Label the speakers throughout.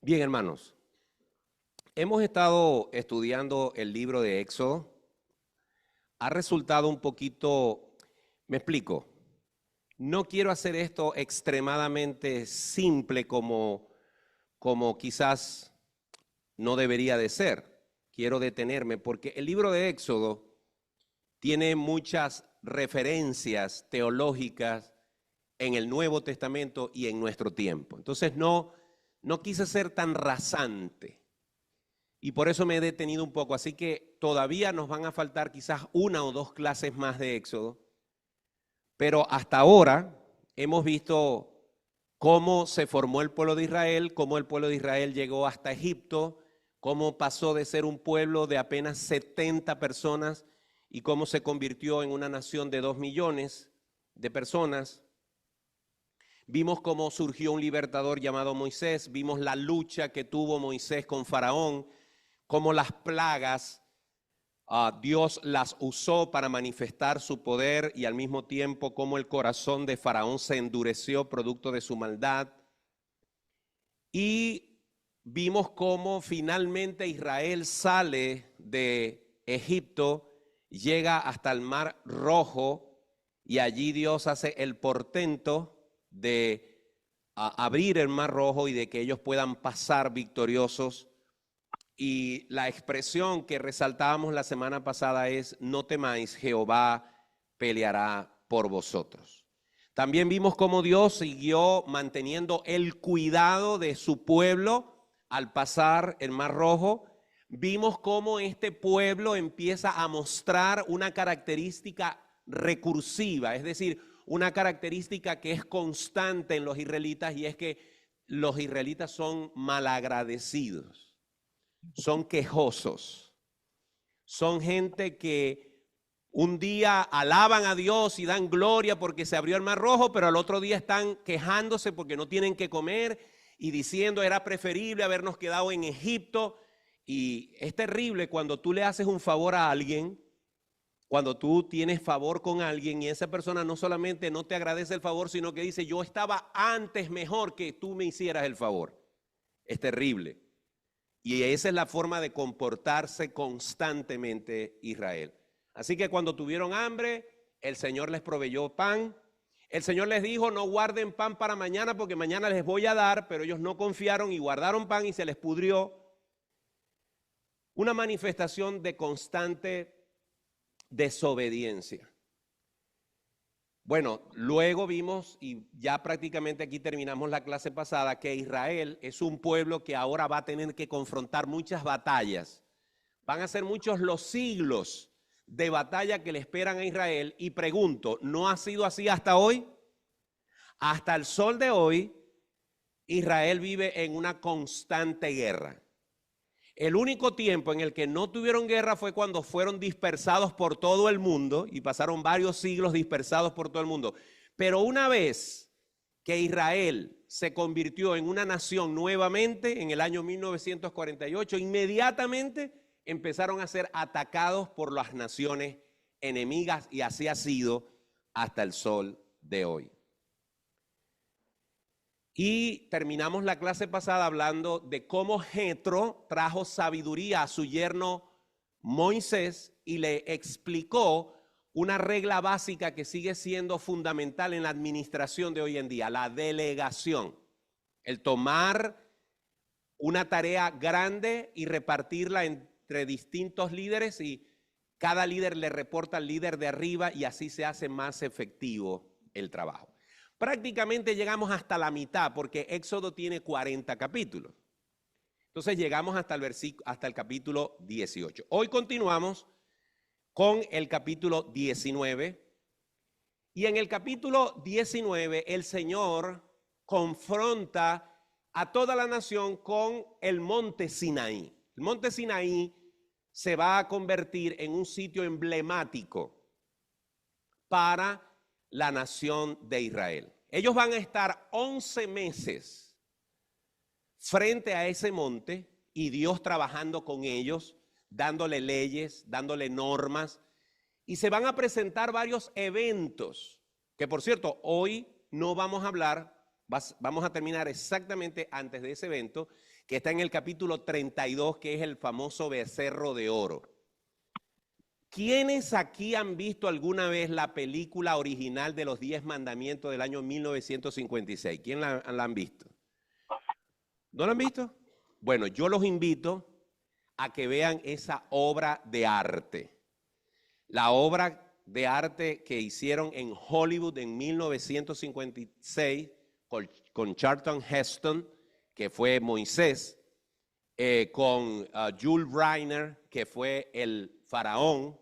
Speaker 1: Bien, hermanos, hemos estado estudiando el libro de Éxodo. Ha resultado un poquito, me explico, no quiero hacer esto extremadamente simple como quizás no debería de ser. Quiero detenerme porque el libro de Éxodo tiene muchas referencias teológicas en el Nuevo Testamento y en nuestro tiempo. Entonces no quise ser tan rasante y por eso me he detenido un poco. Así que todavía nos van a faltar quizás una o dos clases más de Éxodo, pero hasta ahora hemos visto cómo se formó el pueblo de Israel, cómo el pueblo de Israel llegó hasta Egipto, cómo pasó de ser un pueblo de apenas 70 personas y cómo se convirtió en una nación de 2 millones de personas. Vimos cómo surgió un libertador llamado Moisés, vimos la lucha que tuvo Moisés con Faraón, cómo las plagas, Dios las usó para manifestar su poder y al mismo tiempo cómo el corazón de Faraón se endureció producto de su maldad. Y vimos cómo finalmente Israel sale de Egipto, llega hasta el Mar Rojo y allí Dios hace el portento de abrir el Mar Rojo y de que ellos puedan pasar victoriosos. Y la expresión que resaltábamos la semana pasada es: no temáis, Jehová peleará por vosotros. También vimos cómo Dios siguió manteniendo el cuidado de su pueblo al pasar el Mar Rojo. Vimos cómo este pueblo empieza a mostrar una característica recursiva, es decir, una característica que es constante en los israelitas, y es que los israelitas son malagradecidos, son quejosos, son gente que un día alaban a Dios y dan gloria porque se abrió el Mar Rojo, pero al otro día están quejándose porque no tienen que comer y diciendo era preferible habernos quedado en Egipto. Y es terrible cuando tú le haces un favor a alguien, cuando tú tienes favor con alguien y esa persona no solamente no te agradece el favor, sino que dice: yo estaba antes mejor que tú me hicieras el favor. Es terrible. Y esa es la forma de comportarse constantemente Israel. Así que cuando tuvieron hambre, el Señor les proveyó pan. El Señor les dijo: no guarden pan para mañana porque mañana les voy a dar, pero ellos no confiaron y guardaron pan y se les pudrió. Una manifestación de constante desobediencia. Bueno, luego vimos, y ya prácticamente aquí terminamos la clase pasada, que Israel es un pueblo que ahora va a tener que confrontar muchas batallas. Van a ser muchos los siglos de batalla que le esperan a Israel. Y pregunto, ¿no ha sido así hasta hoy? Hasta el sol de hoy, Israel vive en una constante guerra. El único tiempo en el que no tuvieron guerra fue cuando fueron dispersados por todo el mundo y pasaron varios siglos dispersados por todo el mundo. Pero una vez que Israel se convirtió en una nación nuevamente en el año 1948, inmediatamente empezaron a ser atacados por las naciones enemigas, y así ha sido hasta el sol de hoy. Y terminamos la clase pasada hablando de cómo Jetro trajo sabiduría a su yerno Moisés y le explicó una regla básica que sigue siendo fundamental en la administración de hoy en día: la delegación. El tomar una tarea grande y repartirla entre distintos líderes, y cada líder le reporta al líder de arriba, y así se hace más efectivo el trabajo. Prácticamente llegamos hasta la mitad porque Éxodo tiene 40 capítulos. Entonces llegamos hasta el capítulo 18. Hoy continuamos con el capítulo 19. Y en el capítulo 19 el Señor confronta a toda la nación con el monte Sinaí. El monte Sinaí se va a convertir en un sitio emblemático para la nación de Israel. Ellos van a estar 11 meses frente a ese monte y Dios trabajando con ellos, dándole leyes, dándole normas, y se van a presentar varios eventos que, por cierto, hoy no vamos a hablar, vamos a terminar exactamente antes de ese evento, que está en el capítulo 32, que es el famoso becerro de oro. ¿Quiénes aquí han visto alguna vez la película original de los 10 mandamientos del año 1956? ¿Quién la han visto? ¿No la han visto? Bueno, yo los invito a que vean esa obra de arte. La obra de arte que hicieron en Hollywood en 1956 con Charlton Heston, que fue Moisés, con Jules Reiner, que fue el faraón.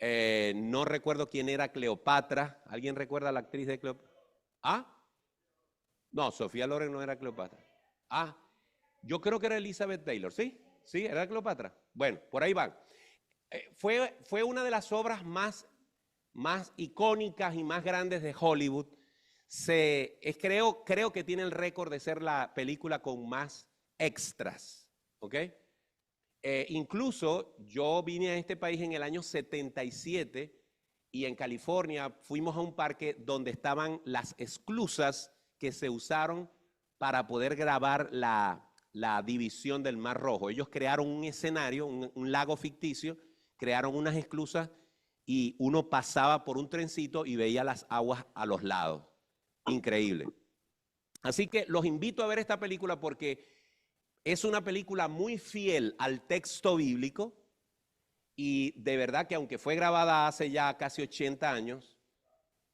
Speaker 1: No recuerdo quién era Cleopatra. ¿Alguien recuerda a la actriz de Cleopatra? ¿Ah? No, Sofía Loren no era Cleopatra. Ah, yo creo que era Elizabeth Taylor, ¿sí? ¿Sí? ¿Era Cleopatra? Bueno, por ahí van. Fue una de las obras más icónicas y más grandes de Hollywood. Creo que tiene el récord de ser la película con más extras, ¿ok? Incluso yo vine a este país en el año 77 y en California fuimos a un parque donde estaban las esclusas que se usaron para poder grabar la división del Mar Rojo. Ellos crearon un escenario, un lago ficticio, crearon unas esclusas y uno pasaba por un trencito y veía las aguas a los lados. Increíble. Así que los invito a ver esta película porque es una película muy fiel al texto bíblico y de verdad que aunque fue grabada hace ya casi 80 años,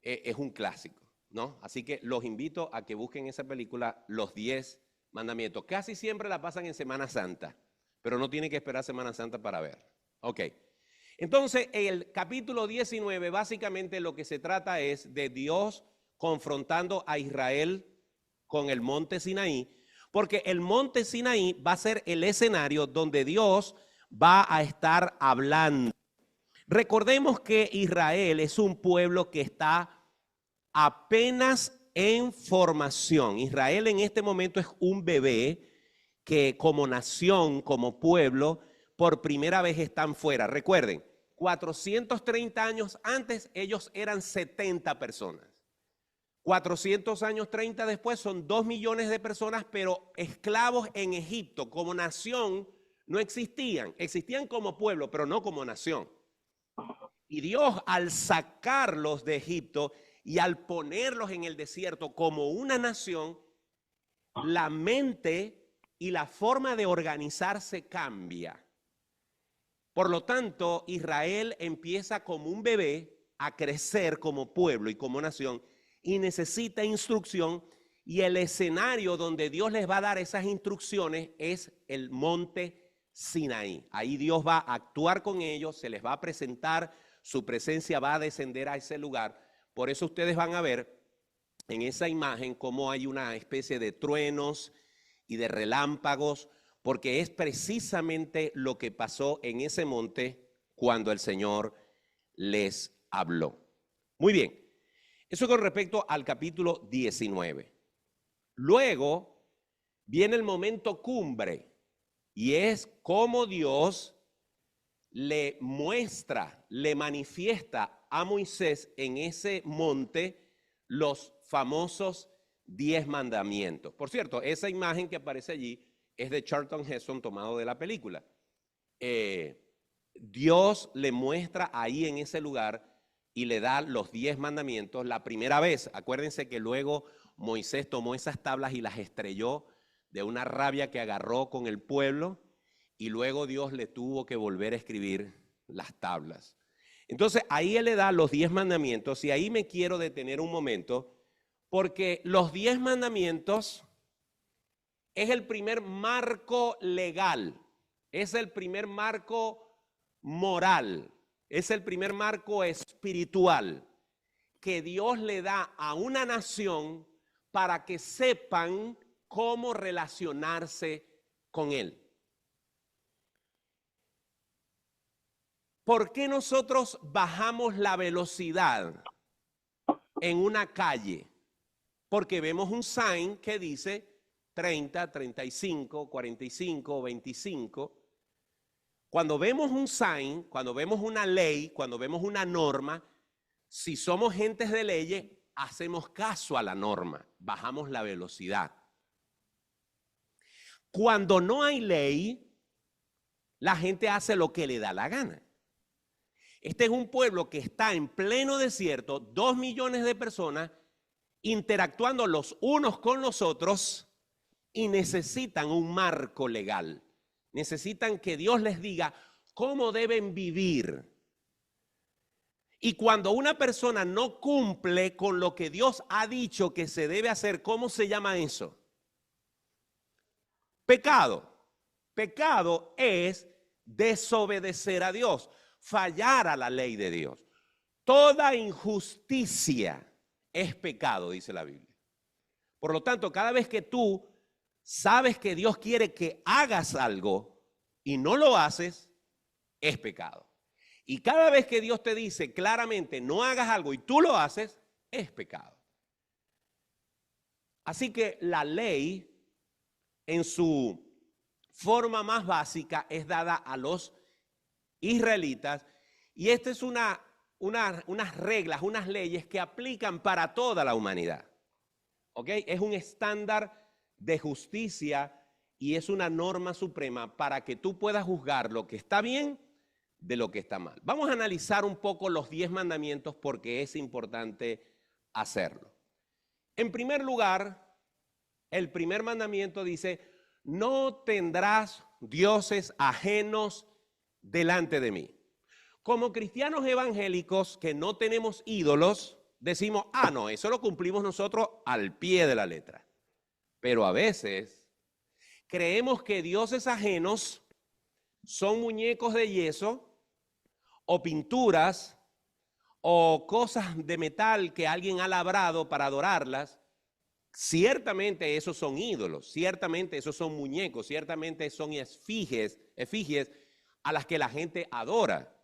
Speaker 1: es un clásico, ¿no? Así que los invito a que busquen esa película, Los 10 Mandamientos. Casi siempre la pasan en Semana Santa, pero no tienen que esperar Semana Santa para ver. Ok. Entonces, el capítulo 19 básicamente lo que se trata es de Dios confrontando a Israel con el monte Sinaí, porque el monte Sinaí va a ser el escenario donde Dios va a estar hablando. Recordemos que Israel es un pueblo que está apenas en formación. Israel en este momento es un bebé que como nación, como pueblo, por primera vez están fuera. Recuerden, 430 años antes ellos eran 70 personas. 400 años 30 después son 2 millones de personas, pero esclavos en Egipto como nación no existían. Existían como pueblo, pero no como nación. Y Dios al sacarlos de Egipto y al ponerlos en el desierto como una nación, la mente y la forma de organizarse cambia. Por lo tanto, Israel empieza como un bebé a crecer como pueblo y como nación y necesita instrucción, y el escenario donde Dios les va a dar esas instrucciones es el monte Sinaí. Ahí Dios va a actuar con ellos, se les va a presentar, su presencia va a descender a ese lugar. Por eso ustedes van a ver en esa imagen cómo hay una especie de truenos y de relámpagos, porque es precisamente lo que pasó en ese monte cuando el Señor les habló. Muy bien, eso con respecto al capítulo 19. Luego viene el momento cumbre y es cómo Dios le muestra, le manifiesta a Moisés en ese monte los famosos 10 mandamientos. Por cierto, esa imagen que aparece allí es de Charlton Heston tomado de la película. Dios le muestra ahí en ese lugar y le da los 10 mandamientos la primera vez. Acuérdense que luego Moisés tomó esas tablas y las estrelló de una rabia que agarró con el pueblo, y luego Dios le tuvo que volver a escribir las tablas. Entonces ahí Él le da los 10 mandamientos, y ahí me quiero detener un momento, porque los 10 mandamientos es el primer marco legal, es el primer marco moral, es el primer marco espiritual que Dios le da a una nación para que sepan cómo relacionarse con Él. ¿Por qué nosotros bajamos la velocidad en una calle? Porque vemos un sign que dice 30, 35, 45, 25. Cuando vemos un sign, cuando vemos una ley, cuando vemos una norma, si somos gentes de leyes, hacemos caso a la norma, bajamos la velocidad. Cuando no hay ley, la gente hace lo que le da la gana. Este es un pueblo que está en pleno desierto, 2 millones de personas interactuando los unos con los otros y necesitan un marco legal. Necesitan que Dios les diga cómo deben vivir. Y cuando una persona no cumple con lo que Dios ha dicho que se debe hacer, ¿cómo se llama eso? Pecado. Pecado es desobedecer a Dios, fallar a la ley de Dios. Toda injusticia es pecado, dice la Biblia. Por lo tanto, cada vez que tú sabes que Dios quiere que hagas algo y no lo haces, es pecado. Y cada vez que Dios te dice claramente no hagas algo y tú lo haces, es pecado. Así que la ley en su forma más básica es dada a los israelitas y esta es unas reglas, unas leyes que aplican para toda la humanidad. ¿Ok? Es un estándar de justicia y es una norma suprema para que tú puedas juzgar lo que está bien de lo que está mal. Vamos a analizar un poco los 10 mandamientos porque es importante hacerlo. En primer lugar, el primer mandamiento dice, no tendrás dioses ajenos delante de mí. Como cristianos evangélicos que no tenemos ídolos, decimos, no, eso lo cumplimos nosotros al pie de la letra. Pero a veces creemos que dioses ajenos son muñecos de yeso o pinturas o cosas de metal que alguien ha labrado para adorarlas. Ciertamente esos son ídolos, ciertamente esos son muñecos, ciertamente son efigies a las que la gente adora.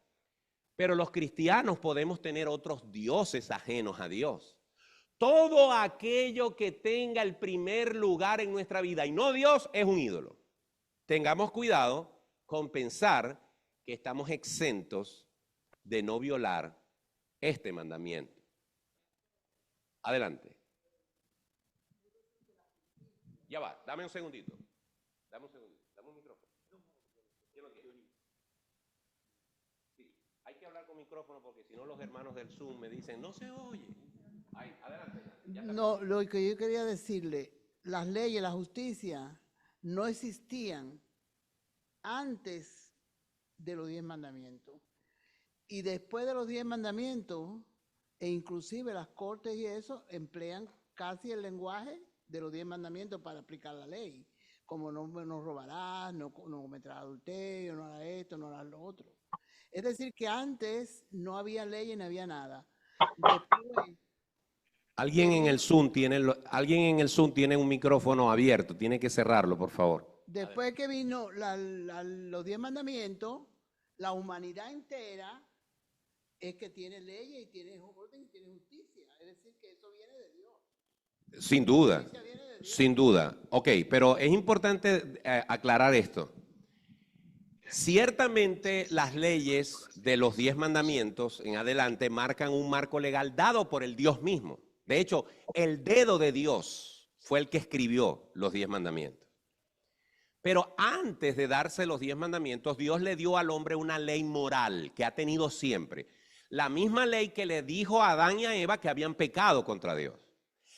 Speaker 1: Pero los cristianos podemos tener otros dioses ajenos a Dios. Todo aquello que tenga el primer lugar en nuestra vida y no Dios es un ídolo. Tengamos cuidado con pensar que estamos exentos de no violar este mandamiento. Adelante. Ya va, dame un segundito. Dame un micrófono. Sí, hay que hablar con micrófono porque si no los hermanos del Zoom me dicen, no se oye. Ay, adelante.
Speaker 2: No, lo que yo quería decirle, las leyes, la justicia no existían antes de los 10 mandamientos. Y después de los 10 mandamientos, e inclusive las cortes y eso, emplean casi el lenguaje de los 10 mandamientos para aplicar la ley. Como no robarás, no cometerás adulterio, no harás esto, no harás lo otro. Es decir, que antes no había ley y no había nada. Después,
Speaker 1: alguien en el Zoom tiene un micrófono abierto, tiene que cerrarlo, por favor.
Speaker 2: Después que vino los 10 mandamientos, la humanidad entera es que tiene leyes y tiene orden y tiene justicia. Es decir, que eso viene de Dios.
Speaker 1: Sin duda, sin duda. Ok, pero es importante aclarar esto. Ciertamente las leyes de los 10 mandamientos en adelante marcan un marco legal dado por el Dios mismo. De hecho, el dedo de Dios fue el que escribió los 10 mandamientos. Pero antes de darse los 10 mandamientos, Dios le dio al hombre una ley moral que ha tenido siempre. La misma ley que le dijo a Adán y a Eva que habían pecado contra Dios.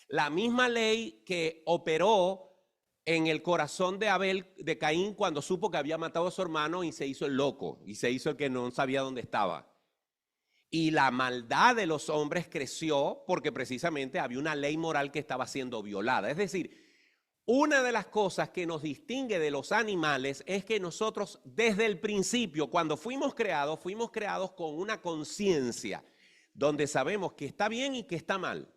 Speaker 1: La misma ley que operó en el corazón de Caín cuando supo que había matado a su hermano y se hizo el loco y se hizo el que no sabía dónde estaba. Y la maldad de los hombres creció porque precisamente había una ley moral que estaba siendo violada. Es decir, una de las cosas que nos distingue de los animales es que nosotros desde el principio, cuando fuimos creados con una conciencia donde sabemos que está bien y que está mal.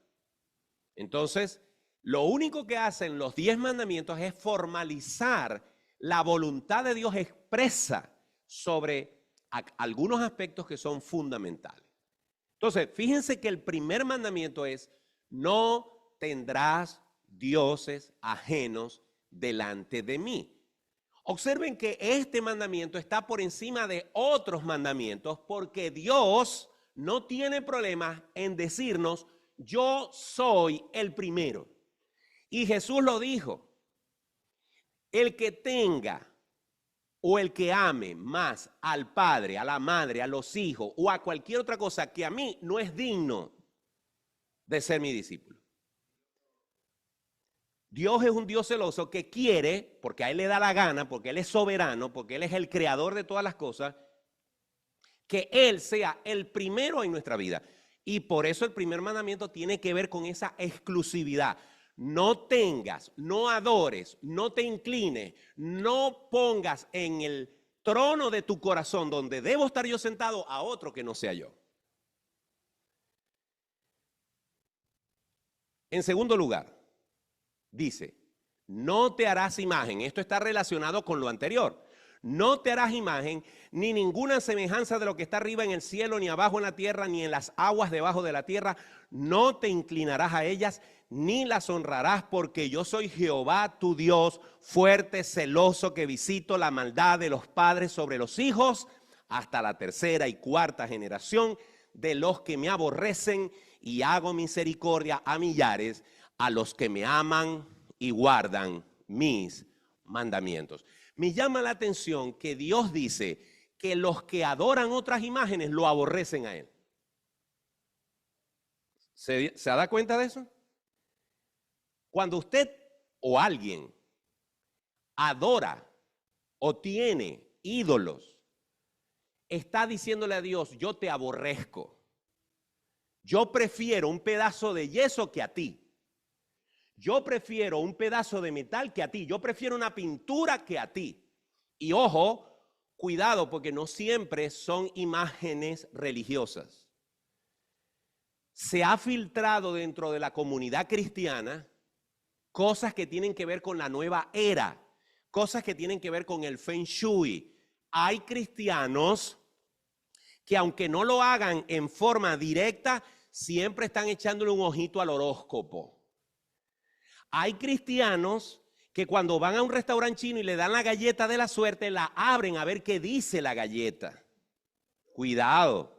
Speaker 1: Entonces, lo único que hacen los 10 mandamientos es formalizar la voluntad de Dios expresa sobre algunos aspectos que son fundamentales. Entonces, fíjense que el primer mandamiento es, no tendrás dioses ajenos delante de mí. Observen que este mandamiento está por encima de otros mandamientos porque Dios no tiene problemas en decirnos, yo soy el primero. Y Jesús lo dijo. El que tenga o el que ame más al padre, a la madre, a los hijos o a cualquier otra cosa que a mí, no es digno de ser mi discípulo. Dios es un Dios celoso que quiere, porque a Él le da la gana, porque Él es soberano, porque Él es el creador de todas las cosas, que Él sea el primero en nuestra vida. Y por eso el primer mandamiento tiene que ver con esa exclusividad. No tengas, no adores, no te inclines, no pongas en el trono de tu corazón donde debo estar yo sentado a otro que no sea yo. En segundo lugar, dice, no te harás imagen. Esto está relacionado con lo anterior. No te harás imagen ni ninguna semejanza de lo que está arriba en el cielo, ni abajo en la tierra, ni en las aguas debajo de la tierra. No te inclinarás a ellas, ni las honrarás, porque yo soy Jehová tu Dios, fuerte, celoso, que visito la maldad de los padres sobre los hijos, hasta la tercera y cuarta generación de los que me aborrecen, y hago misericordia a millares, a los que me aman y guardan mis mandamientos. Me llama la atención que Dios dice que los que adoran otras imágenes lo aborrecen a Él. ¿Se da cuenta de eso? Cuando usted o alguien adora o tiene ídolos, está diciéndole a Dios, yo te aborrezco. Yo prefiero un pedazo de yeso que a ti. Yo prefiero un pedazo de metal que a ti. Yo prefiero una pintura que a ti. Y ojo, cuidado, porque no siempre son imágenes religiosas. Se ha filtrado dentro de la comunidad cristiana cosas que tienen que ver con la nueva era, cosas que tienen que ver con el Feng Shui. Hay cristianos que aunque no lo hagan en forma directa, siempre están echándole un ojito al horóscopo. Hay cristianos que cuando van a un restaurante chino y le dan la galleta de la suerte, la abren a ver qué dice la galleta. Cuidado.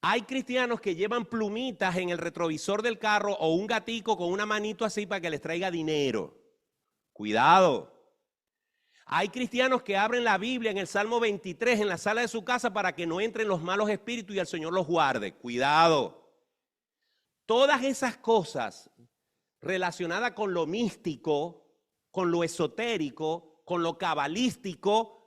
Speaker 1: Hay cristianos que llevan plumitas en el retrovisor del carro o un gatico con una manito así para que les traiga dinero. Cuidado. Hay cristianos que abren la Biblia en el Salmo 23 en la sala de su casa para que no entren los malos espíritus y el Señor los guarde. Cuidado. Todas esas cosas relacionadas con lo místico, con lo esotérico, con lo cabalístico,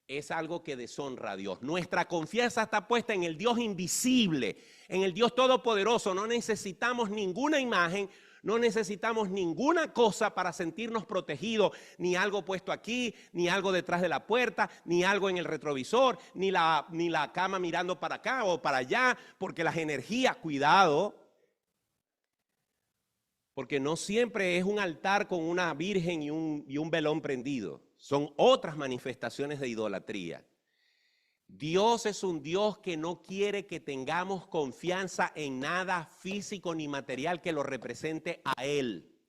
Speaker 1: es algo que deshonra a Dios. Nuestra confianza está puesta en el Dios invisible, en el Dios todopoderoso. No necesitamos ninguna imagen, no necesitamos ninguna cosa para sentirnos protegidos, ni algo puesto aquí, ni algo detrás de la puerta, ni algo en el retrovisor, ni la cama mirando para acá o para allá, porque las energías, cuidado, porque no siempre es un altar con una virgen y un velón prendido. Son otras manifestaciones de idolatría. Dios es un Dios que no quiere que tengamos confianza en nada físico ni material que lo represente a Él.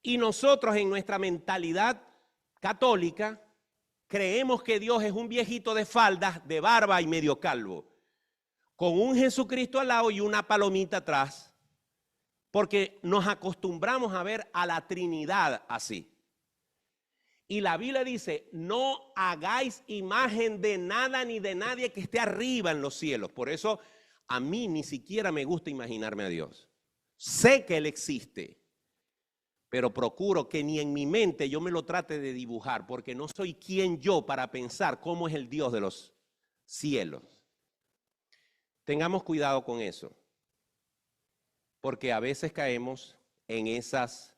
Speaker 1: Y nosotros en nuestra mentalidad católica creemos que Dios es un viejito de faldas, de barba y medio calvo, con un Jesucristo al lado y una palomita atrás, porque nos acostumbramos a ver a la Trinidad así. Y la Biblia dice, no hagáis imagen de nada ni de nadie que esté arriba en los cielos. Por eso a mí ni siquiera me gusta imaginarme a Dios. Sé que Él existe, pero procuro que ni en mi mente yo me lo trate de dibujar, porque no soy quien yo para pensar cómo es el Dios de los cielos. Tengamos cuidado con eso, porque a veces caemos en esas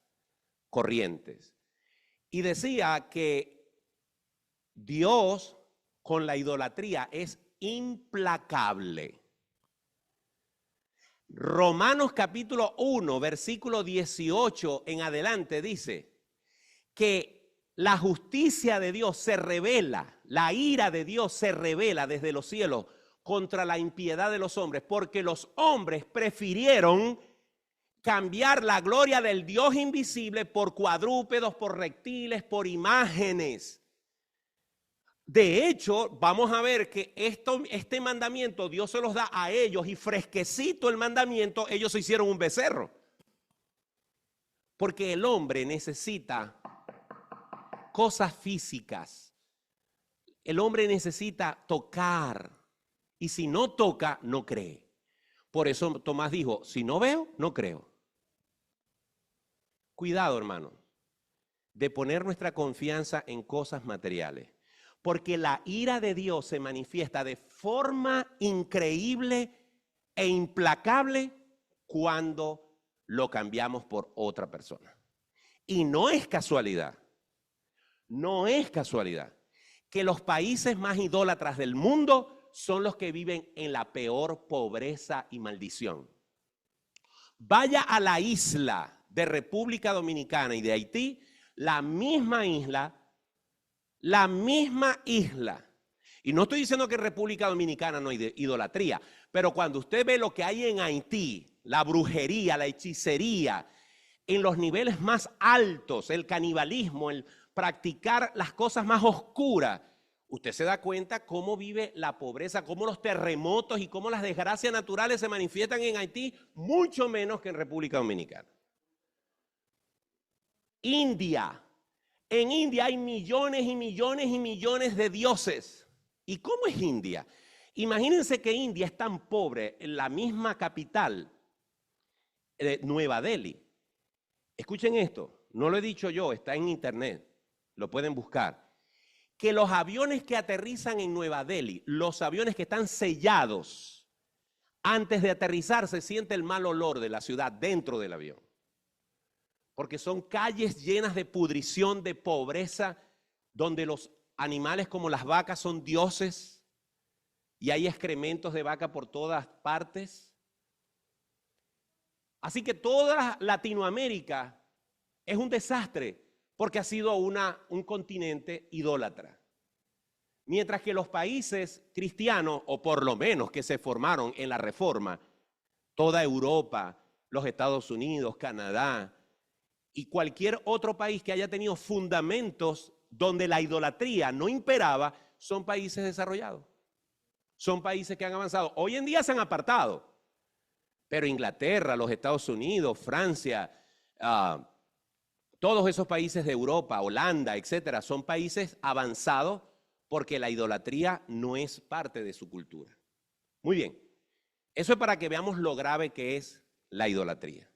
Speaker 1: corrientes. Y decía que Dios con la idolatría es implacable. Romanos capítulo 1, versículo 18 en adelante dice que la justicia de Dios se revela, la ira de Dios se revela desde los cielos contra la impiedad de los hombres, porque los hombres prefirieron cambiar la gloria del Dios invisible por cuadrúpedos, por reptiles, por imágenes. De hecho, vamos a ver que este mandamiento Dios se los da a ellos y fresquecito el mandamiento, ellos se hicieron un becerro. Porque el hombre necesita cosas físicas. El hombre necesita tocar. Y si no toca, no cree. Por eso Tomás dijo, si no veo, no creo. Cuidado, hermano, de poner nuestra confianza en cosas materiales. Porque la ira de Dios se manifiesta de forma increíble e implacable cuando lo cambiamos por otra persona. Y no es casualidad, que los países más idólatras del mundo son los que viven en la peor pobreza y maldición. Vaya a la isla de República Dominicana y de Haití, la misma isla. Y no estoy diciendo que en República Dominicana no hay idolatría, pero cuando usted ve lo que hay en Haití, la brujería, la hechicería, en los niveles más altos, el canibalismo, el practicar las cosas más oscuras, usted se da cuenta cómo vive la pobreza, cómo los terremotos y cómo las desgracias naturales se manifiestan en Haití, mucho menos que en República Dominicana. India. En India hay millones y millones y millones de dioses. ¿Y cómo es India? Imagínense que India es tan pobre, en la misma capital de Nueva Delhi. Escuchen esto, no lo he dicho yo, está en internet, lo pueden buscar. Que los aviones que aterrizan en Nueva Delhi, los aviones que están sellados, antes de aterrizar se siente el mal olor de la ciudad dentro del avión. Porque son calles llenas de pudrición, de pobreza, donde los animales como las vacas son dioses y hay excrementos de vaca por todas partes. Así que toda Latinoamérica es un desastre porque ha sido un continente idólatra. Mientras que los países cristianos, o por lo menos que se formaron en la Reforma, toda Europa, los Estados Unidos, Canadá y cualquier otro país que haya tenido fundamentos donde la idolatría no imperaba, son países desarrollados. Son países que han avanzado. Hoy en día se han apartado, pero Inglaterra, los Estados Unidos, Francia, todos esos países de Europa, Holanda, etcétera, son países avanzados porque la idolatría no es parte de su cultura. Muy bien, eso es para que veamos lo grave que es la idolatría.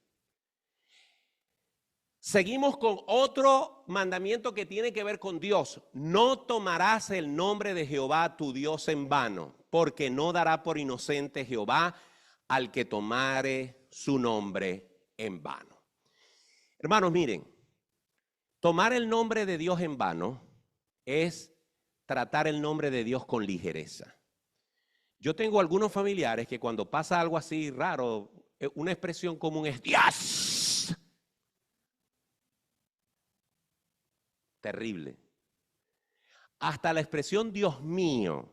Speaker 1: Seguimos con otro mandamiento que tiene que ver con Dios. No tomarás el nombre de Jehová tu Dios en vano, porque no dará por inocente Jehová al que tomare su nombre en vano. Hermanos, miren, tomar el nombre de Dios en vano es tratar el nombre de Dios con ligereza. Yo tengo algunos familiares que cuando pasa algo así raro, una expresión común es Dios. Terrible. Hasta la expresión Dios mío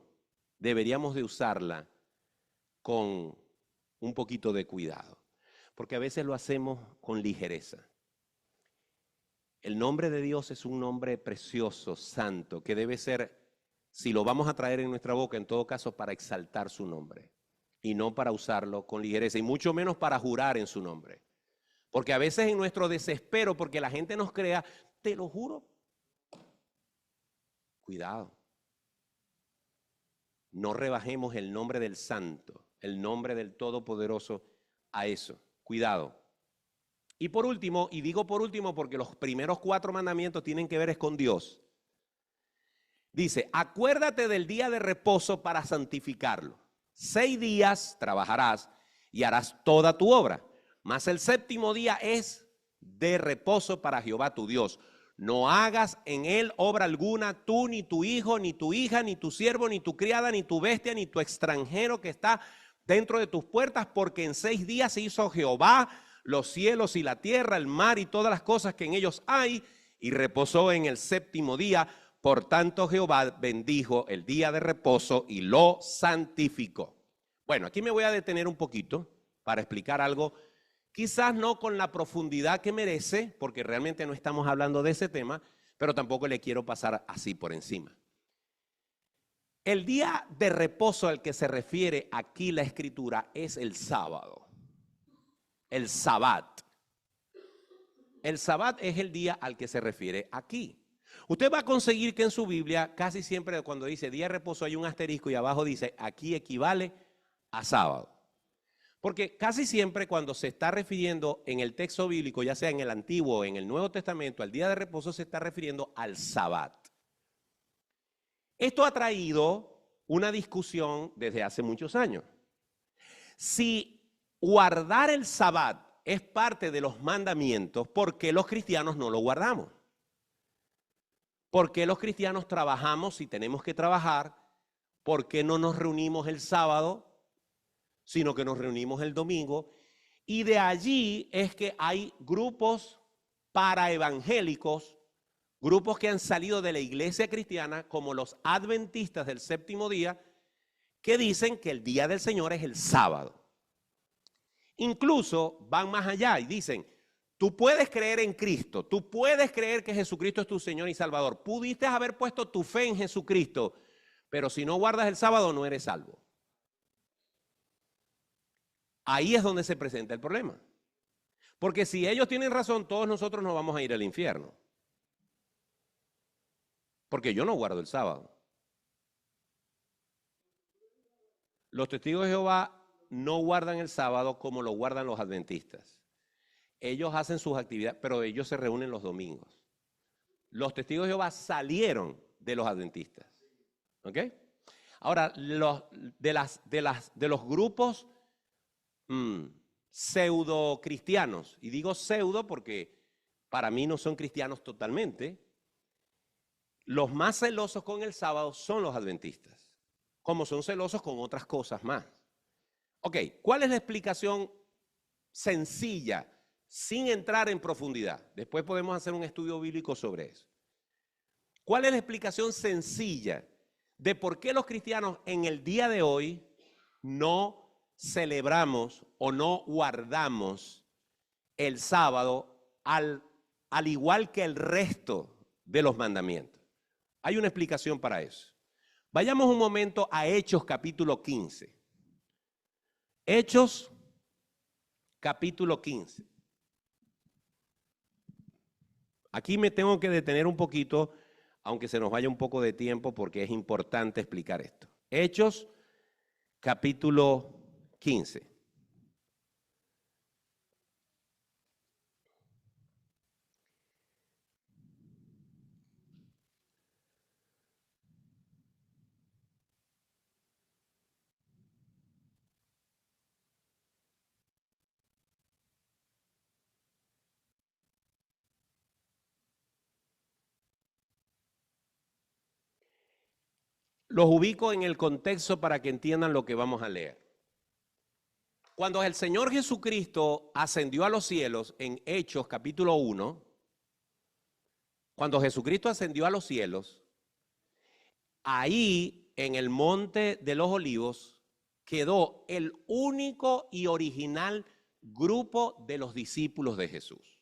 Speaker 1: deberíamos de usarla con un poquito de cuidado, porque a veces lo hacemos con ligereza. El nombre de Dios es un nombre precioso, santo, que debe ser, si lo vamos a traer en nuestra boca, en todo caso para exaltar su nombre y no para usarlo con ligereza y mucho menos para jurar en su nombre. Porque a veces en nuestro desespero, porque la gente nos crea, te lo juro. Cuidado. No rebajemos el nombre del Santo, el nombre del Todopoderoso a eso. Cuidado. Y por último, y digo por último porque los primeros 4 mandamientos tienen que ver es con Dios. Dice, acuérdate del día de reposo para santificarlo. 6 días trabajarás y harás toda tu obra, mas el 7º día es de reposo para Jehová tu Dios. No hagas en él obra alguna, tú, ni tu hijo, ni tu hija, ni tu siervo, ni tu criada, ni tu bestia, ni tu extranjero que está dentro de tus puertas, porque en 6 días hizo Jehová los cielos y la tierra, el mar y todas las cosas que en ellos hay, y reposó en el 7º día. Por tanto, Jehová bendijo el día de reposo y lo santificó. Bueno, aquí me voy a detener un poquito para explicar algo. Quizás no con la profundidad que merece, porque realmente no estamos hablando de ese tema, pero tampoco le quiero pasar así por encima. El día de reposo al que se refiere aquí la Escritura es el sábado, el Sabbat. el Sabbat es el día al que se refiere aquí. Usted va a conseguir que en su Biblia casi siempre cuando dice día de reposo hay un asterisco y abajo dice aquí equivale a sábado. Porque casi siempre cuando se está refiriendo en el texto bíblico, ya sea en el Antiguo o en el Nuevo Testamento, al día de reposo se está refiriendo al Sabbat. Esto ha traído una discusión desde hace muchos años. Si guardar el Sabbat es parte de los mandamientos, ¿por qué los cristianos no lo guardamos? ¿Por qué los cristianos trabajamos si tenemos que trabajar? ¿Por qué no nos reunimos el sábado, sino que nos reunimos el domingo? Y de allí es que hay grupos paraevangélicos, grupos que han salido de la iglesia cristiana, como los adventistas del séptimo día, que dicen que el día del Señor es el sábado. Incluso van más allá y dicen, tú puedes creer en Cristo, tú puedes creer que Jesucristo es tu Señor y Salvador, pudiste haber puesto tu fe en Jesucristo, pero si no guardas el sábado no eres salvo. Ahí es donde se presenta el problema. Porque si ellos tienen razón, todos nosotros nos vamos a ir al infierno. Porque yo no guardo el sábado. Los testigos de Jehová no guardan el sábado como lo guardan los adventistas. Ellos hacen sus actividades, pero ellos se reúnen los domingos. Los testigos de Jehová salieron de los adventistas. ¿Ok? Ahora, de los grupos pseudo cristianos, y digo pseudo porque para mí no son cristianos totalmente, los más celosos con el sábado son los adventistas, como son celosos con otras cosas más. Ok, ¿cuál es la explicación sencilla, sin entrar en profundidad? Después podemos hacer un estudio bíblico sobre eso. ¿Cuál es la explicación sencilla de por qué los cristianos en el día de hoy no celebramos o no guardamos el sábado al igual que el resto de los mandamientos? Hay una explicación para eso. Vayamos un momento a Hechos capítulo 15. Hechos capítulo 15. Aquí me tengo que detener un poquito, aunque se nos vaya un poco de tiempo, porque es importante explicar esto. Hechos capítulo 15. Los ubico en el contexto para que entiendan lo que vamos a leer. Cuando el Señor Jesucristo ascendió a los cielos, en Hechos capítulo 1, cuando Jesucristo ascendió a los cielos, ahí en el monte de los olivos quedó el único y original grupo de los discípulos de Jesús.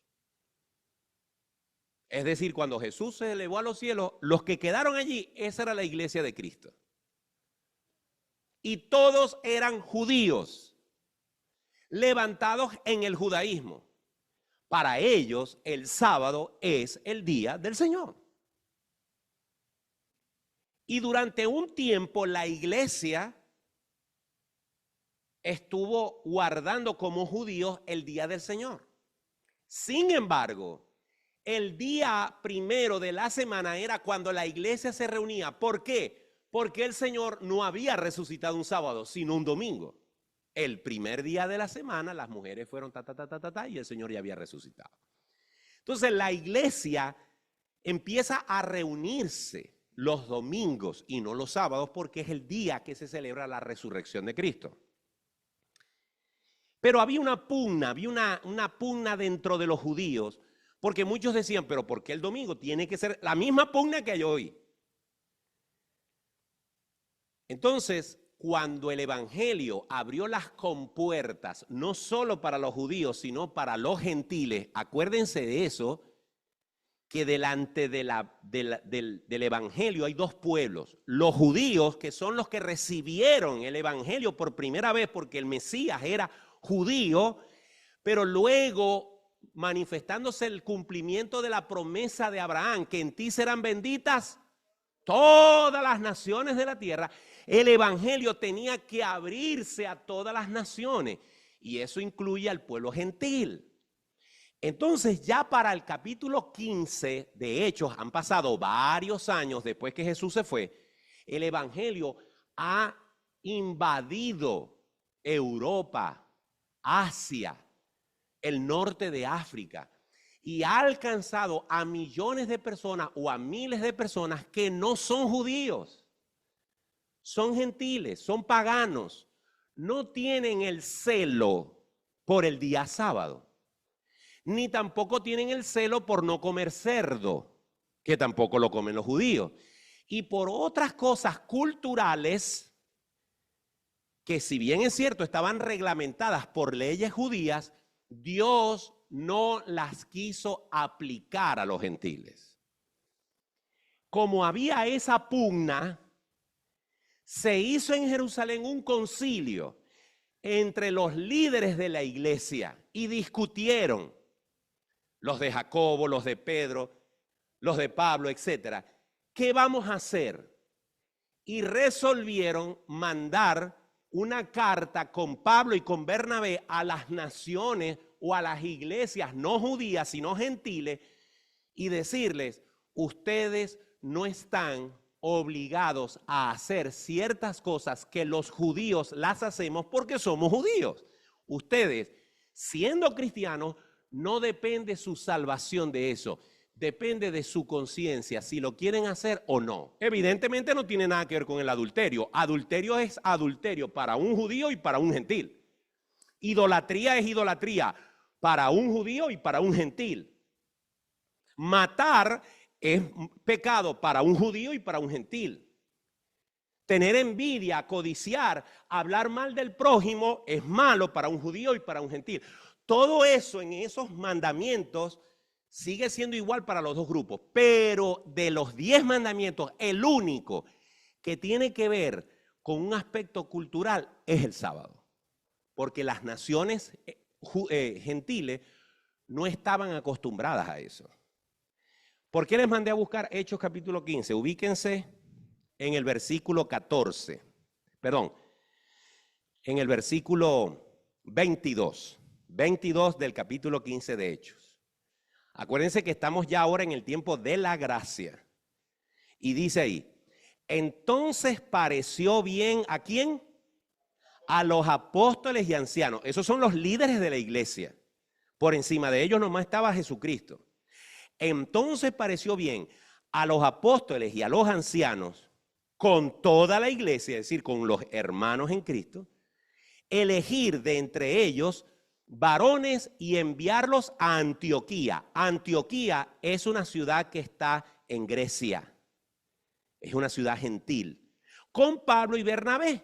Speaker 1: Es decir, cuando Jesús se elevó a los cielos, los que quedaron allí, esa era la iglesia de Cristo. Y todos eran judíos, levantados en el judaísmo. Para ellos, el sábado es el día del Señor. Y durante un tiempo, la iglesia estuvo guardando como judíos el día del Señor. Sin embargo, el día primero de la semana era cuando la iglesia se reunía. ¿Por qué? Porque el Señor no había resucitado un sábado, sino un domingo. El primer día de la semana las mujeres fueron y el Señor ya había resucitado. Entonces la iglesia empieza a reunirse los domingos y no los sábados porque es el día que se celebra la resurrección de Cristo. Pero había una pugna dentro de los judíos. Porque muchos decían, pero ¿por qué el domingo? Tiene que ser la misma pugna que hay hoy. Entonces, cuando el evangelio abrió las compuertas, no solo para los judíos, sino para los gentiles, acuérdense de eso, que delante del evangelio hay dos pueblos. Los judíos, que son los que recibieron el evangelio por primera vez porque el Mesías era judío, pero luego manifestándose el cumplimiento de la promesa de Abraham, que en ti serán benditas todas las naciones de la tierra, el evangelio tenía que abrirse a todas las naciones, y eso incluye al pueblo gentil. Entonces, ya para el capítulo 15 de Hechos, han pasado varios años después que Jesús se fue, el evangelio ha invadido Europa, Asia, el norte de África, y ha alcanzado a millones de personas o a miles de personas que no son judíos, son gentiles, son paganos, no tienen el celo por el día sábado, ni tampoco tienen el celo por no comer cerdo, que tampoco lo comen los judíos, y por otras cosas culturales que, si bien es cierto, estaban reglamentadas por leyes judías, Dios no las quiso aplicar a los gentiles. Como había esa pugna, se hizo en Jerusalén un concilio entre los líderes de la iglesia y discutieron, los de Jacobo, los de Pedro, los de Pablo, etcétera, ¿qué vamos a hacer? Y resolvieron mandar una carta con Pablo y con Bernabé a las naciones o a las iglesias no judías, sino gentiles, y decirles, ustedes no están obligados a hacer ciertas cosas que los judíos las hacemos porque somos judíos. Ustedes, siendo cristianos, no depende su salvación de eso, depende de su conciencia, si lo quieren hacer o no. Evidentemente no tiene nada que ver con el adulterio. Adulterio es adulterio para un judío y para un gentil. Idolatría es idolatría para un judío y para un gentil. Matar es pecado para un judío y para un gentil. Tener envidia, codiciar, hablar mal del prójimo es malo para un judío y para un gentil. Todo eso en esos mandamientos sigue siendo igual para los dos grupos, pero de los 10 mandamientos, el único que tiene que ver con un aspecto cultural es el sábado, porque las naciones gentiles no estaban acostumbradas a eso. ¿Por qué les mandé a buscar Hechos capítulo 15? Ubíquense en el versículo 14, perdón, en el versículo 22 del capítulo 15 de Hechos. Acuérdense que estamos ya ahora en el tiempo de la gracia. Y dice ahí, entonces pareció bien, ¿a quién? A los apóstoles y ancianos. Esos son los líderes de la iglesia. Por encima de ellos nomás estaba Jesucristo. Entonces pareció bien a los apóstoles y a los ancianos, con toda la iglesia, es decir, con los hermanos en Cristo, elegir de entre ellos varones y enviarlos a Antioquía. Antioquía es una ciudad que está en Grecia. Es una ciudad gentil. Con Pablo y Bernabé.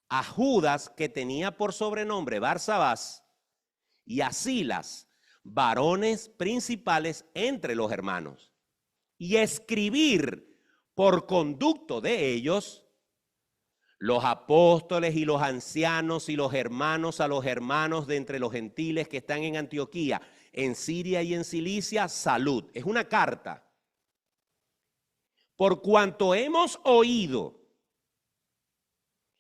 Speaker 1: A Judas, que tenía por sobrenombre Barsabás, y a Silas, varones principales entre los hermanos. Y escribir por conducto de ellos los apóstoles y los ancianos y los hermanos a los hermanos de entre los gentiles que están en Antioquía, en Siria y en Cilicia, salud. Es una carta. Por cuanto hemos oído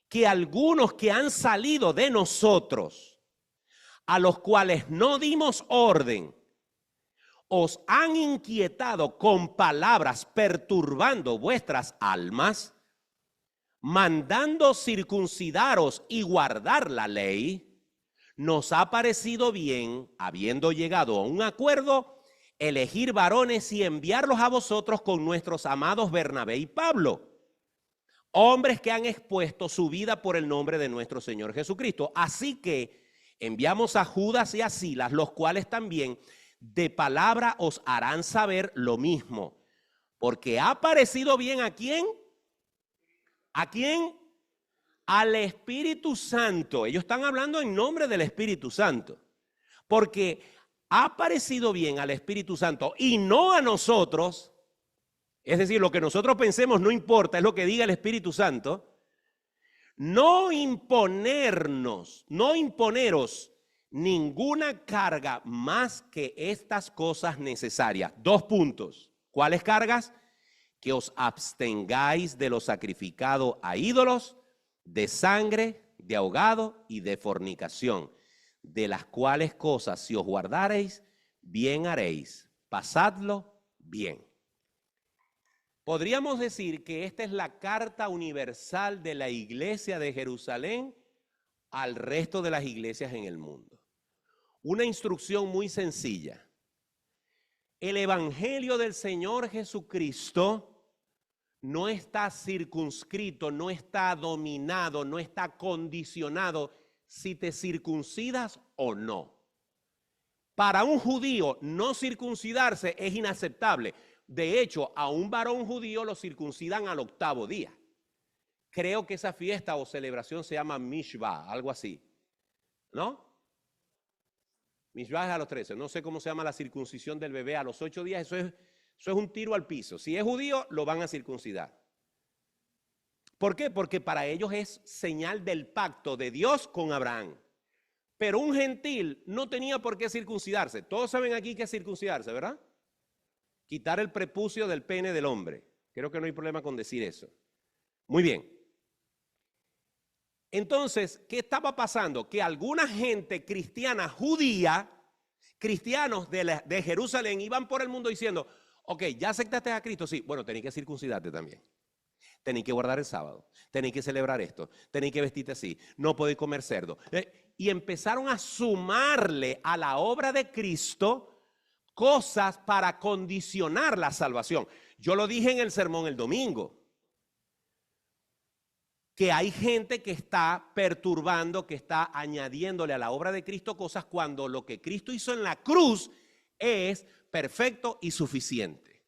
Speaker 1: que algunos que han salido de nosotros, a los cuales no dimos orden, os han inquietado con palabras perturbando vuestras almas, mandando circuncidaros y guardar la ley, nos ha parecido bien, habiendo llegado a un acuerdo, elegir varones y enviarlos a vosotros con nuestros amados Bernabé y Pablo, hombres que han expuesto su vida por el nombre de nuestro Señor Jesucristo. Así que enviamos a Judas y a Silas, los cuales también de palabra os harán saber lo mismo, porque ha parecido bien ¿a quién? ¿A quién? Al Espíritu Santo. Ellos están hablando en nombre del Espíritu Santo, porque ha parecido bien al Espíritu Santo y no a nosotros. Es decir, lo que nosotros pensemos no importa, es lo que diga el Espíritu Santo. No imponeros ninguna carga más que estas cosas necesarias. 2 puntos. ¿Cuáles cargas? Que os abstengáis de lo sacrificado a ídolos, de sangre, de ahogado y de fornicación, de las cuales cosas si os guardareis, bien haréis. Pasadlo bien. Podríamos decir que esta es la carta universal de la iglesia de Jerusalén al resto de las iglesias en el mundo. Una instrucción muy sencilla. El evangelio del Señor Jesucristo no está circunscrito, no está dominado, no está condicionado si te circuncidas o no. Para un judío no circuncidarse es inaceptable. De hecho, a un varón judío lo circuncidan al 8º día. Creo que esa fiesta o celebración se llama Mishvah, algo así. ¿No? Mishvah es a los 13. No sé cómo se llama la circuncisión del bebé a los 8 días. Eso es un tiro al piso. Si es judío, lo van a circuncidar. ¿Por qué? Porque para ellos es señal del pacto de Dios con Abraham. Pero un gentil no tenía por qué circuncidarse. Todos saben aquí qué es circuncidarse, ¿verdad? Quitar el prepucio del pene del hombre. Creo que no hay problema con decir eso. Muy bien. Entonces, ¿qué estaba pasando? Que alguna gente cristiana judía, cristianos de Jerusalén, iban por el mundo diciendo, ok, ¿ya aceptaste a Cristo? Sí, bueno, tenéis que circuncidarte también. Tenéis que guardar el sábado, tenéis que celebrar esto, tenéis que vestirte así, no podéis comer cerdo. Y empezaron a sumarle a la obra de Cristo cosas para condicionar la salvación. Yo lo dije en el sermón el domingo, que hay gente que está perturbando, que está añadiéndole a la obra de Cristo cosas cuando lo que Cristo hizo en la cruz es perfecto y suficiente.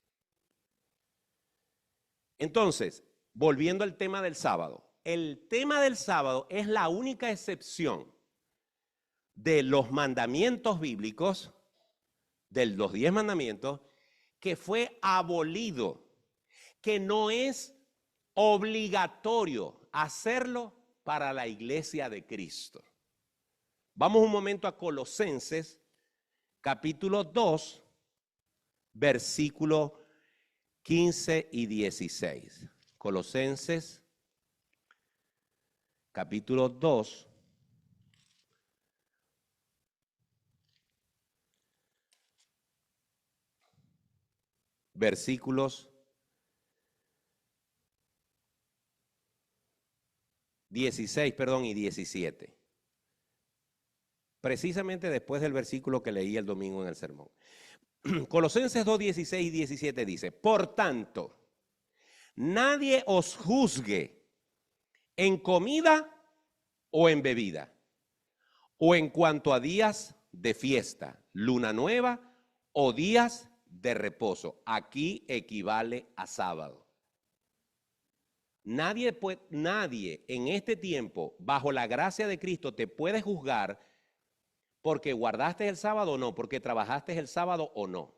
Speaker 1: Entonces, volviendo al tema del sábado. El tema del sábado es la única excepción de los mandamientos bíblicos, de los 10 mandamientos, que fue abolido, que no es obligatorio hacerlo para la iglesia de Cristo. Vamos un momento a Colosenses, capítulo 2, versículo 15 y 16. Colosenses, capítulo 2, versículos 16, y 17. Precisamente después del versículo que leí el domingo en el sermón. Colosenses 2, 16 y 17 dice, por tanto, nadie os juzgue en comida o en bebida, o en cuanto a días de fiesta, luna nueva o días de reposo. Aquí equivale a sábado. Nadie en este tiempo, bajo la gracia de Cristo, te puede juzgar porque guardaste el sábado o no, porque trabajaste el sábado o no.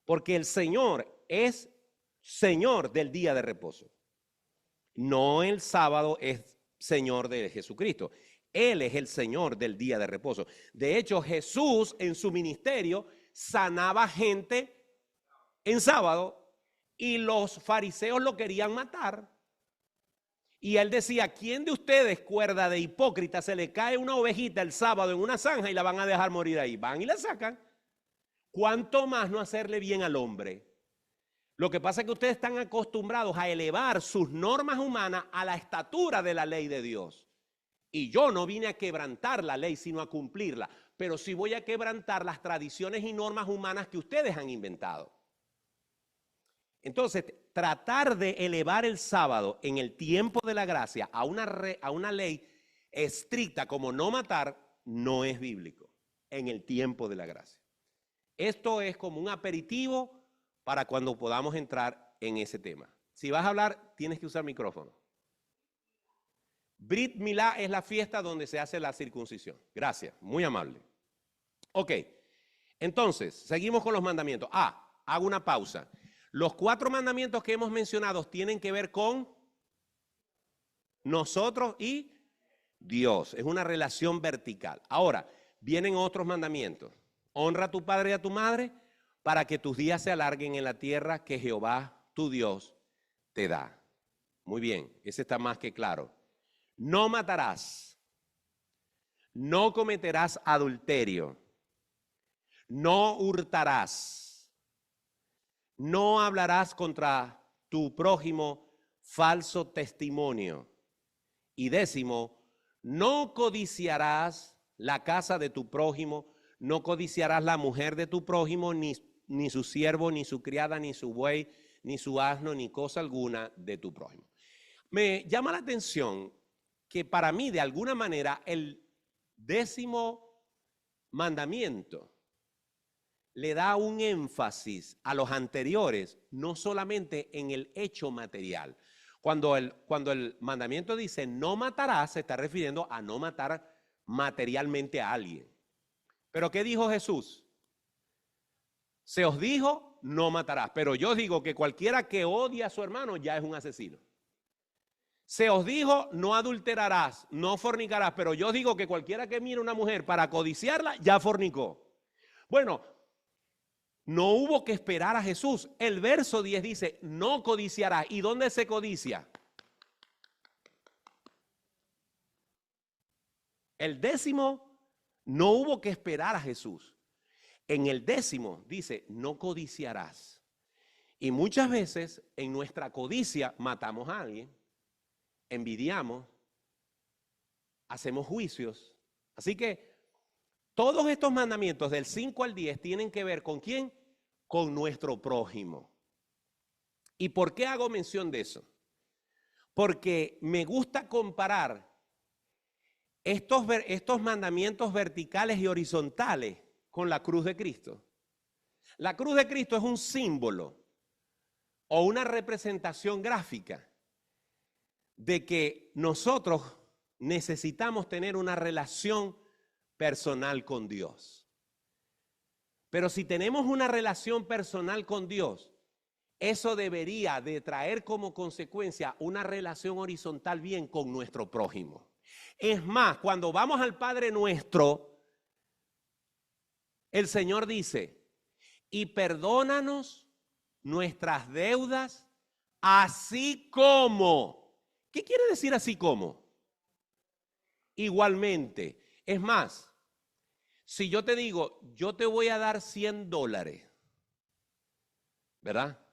Speaker 1: Porque el Señor es Señor del día de reposo. No el sábado es Señor de Jesucristo. Él es el Señor del día de reposo. De hecho, Jesús en su ministerio sanaba gente en sábado y los fariseos lo querían matar. Y él decía, ¿quién de ustedes, cuerda de hipócrita, se le cae una ovejita el sábado en una zanja y la van a dejar morir ahí? Van y la sacan. ¿Cuánto más no hacerle bien al hombre? Lo que pasa es que ustedes están acostumbrados a elevar sus normas humanas a la estatura de la ley de Dios. Y yo no vine a quebrantar la ley, sino a cumplirla. Pero sí voy a quebrantar las tradiciones y normas humanas que ustedes han inventado. Entonces, tratar de elevar el sábado en el tiempo de la gracia a una ley estricta como no matar, no es bíblico en el tiempo de la gracia. Esto es como un aperitivo para cuando podamos entrar en ese tema. Si vas a hablar, tienes que usar micrófono. Brit Milá es la fiesta donde se hace la circuncisión. Gracias, muy amable. Ok, entonces, seguimos con los mandamientos. Hago una pausa. Los 4 mandamientos que hemos mencionado tienen que ver con nosotros y Dios. Es una relación vertical. Ahora, vienen otros mandamientos. Honra a tu padre y a tu madre para que tus días se alarguen en la tierra que Jehová, tu Dios, te da. Muy bien, ese está más que claro. No matarás. No cometerás adulterio. No hurtarás. No hablarás contra tu prójimo falso testimonio. Y 10, no codiciarás la casa de tu prójimo, no codiciarás la mujer de tu prójimo, ni su siervo, ni su criada, ni su buey, ni su asno, ni cosa alguna de tu prójimo. Me llama la atención que para mí, de alguna manera, el 10º mandamiento le da un énfasis a los anteriores, no solamente en el hecho material. Cuando el mandamiento dice no matarás, se está refiriendo a no matar materialmente a alguien. Pero ¿qué dijo Jesús? Se os dijo no matarás, pero yo digo que cualquiera que odie a su hermano ya es un asesino. Se os dijo no adulterarás, no fornicarás, pero yo digo que cualquiera que mire a una mujer para codiciarla ya fornicó. Bueno, no hubo que esperar a Jesús. El verso 10 dice, no codiciarás. ¿Y dónde se codicia? El 10º no hubo que esperar a Jesús. En el 10º dice, no codiciarás. Y muchas veces en nuestra codicia matamos a alguien, envidiamos, hacemos juicios. Así que todos estos mandamientos del 5 al 10 tienen que ver ¿con quién? Con nuestro prójimo. ¿Y por qué hago mención de eso? Porque me gusta comparar estos mandamientos verticales y horizontales con la cruz de Cristo. La cruz de Cristo es un símbolo o una representación gráfica de que nosotros necesitamos tener una relación personal con Dios. Pero si tenemos una relación personal con Dios, eso debería de traer como consecuencia una relación horizontal bien con nuestro prójimo. Es más, cuando vamos al Padre Nuestro, el Señor dice, y perdónanos nuestras deudas, así como. ¿Qué quiere decir así como? Igualmente. Es más, si yo te digo, yo te voy a dar $100, ¿verdad?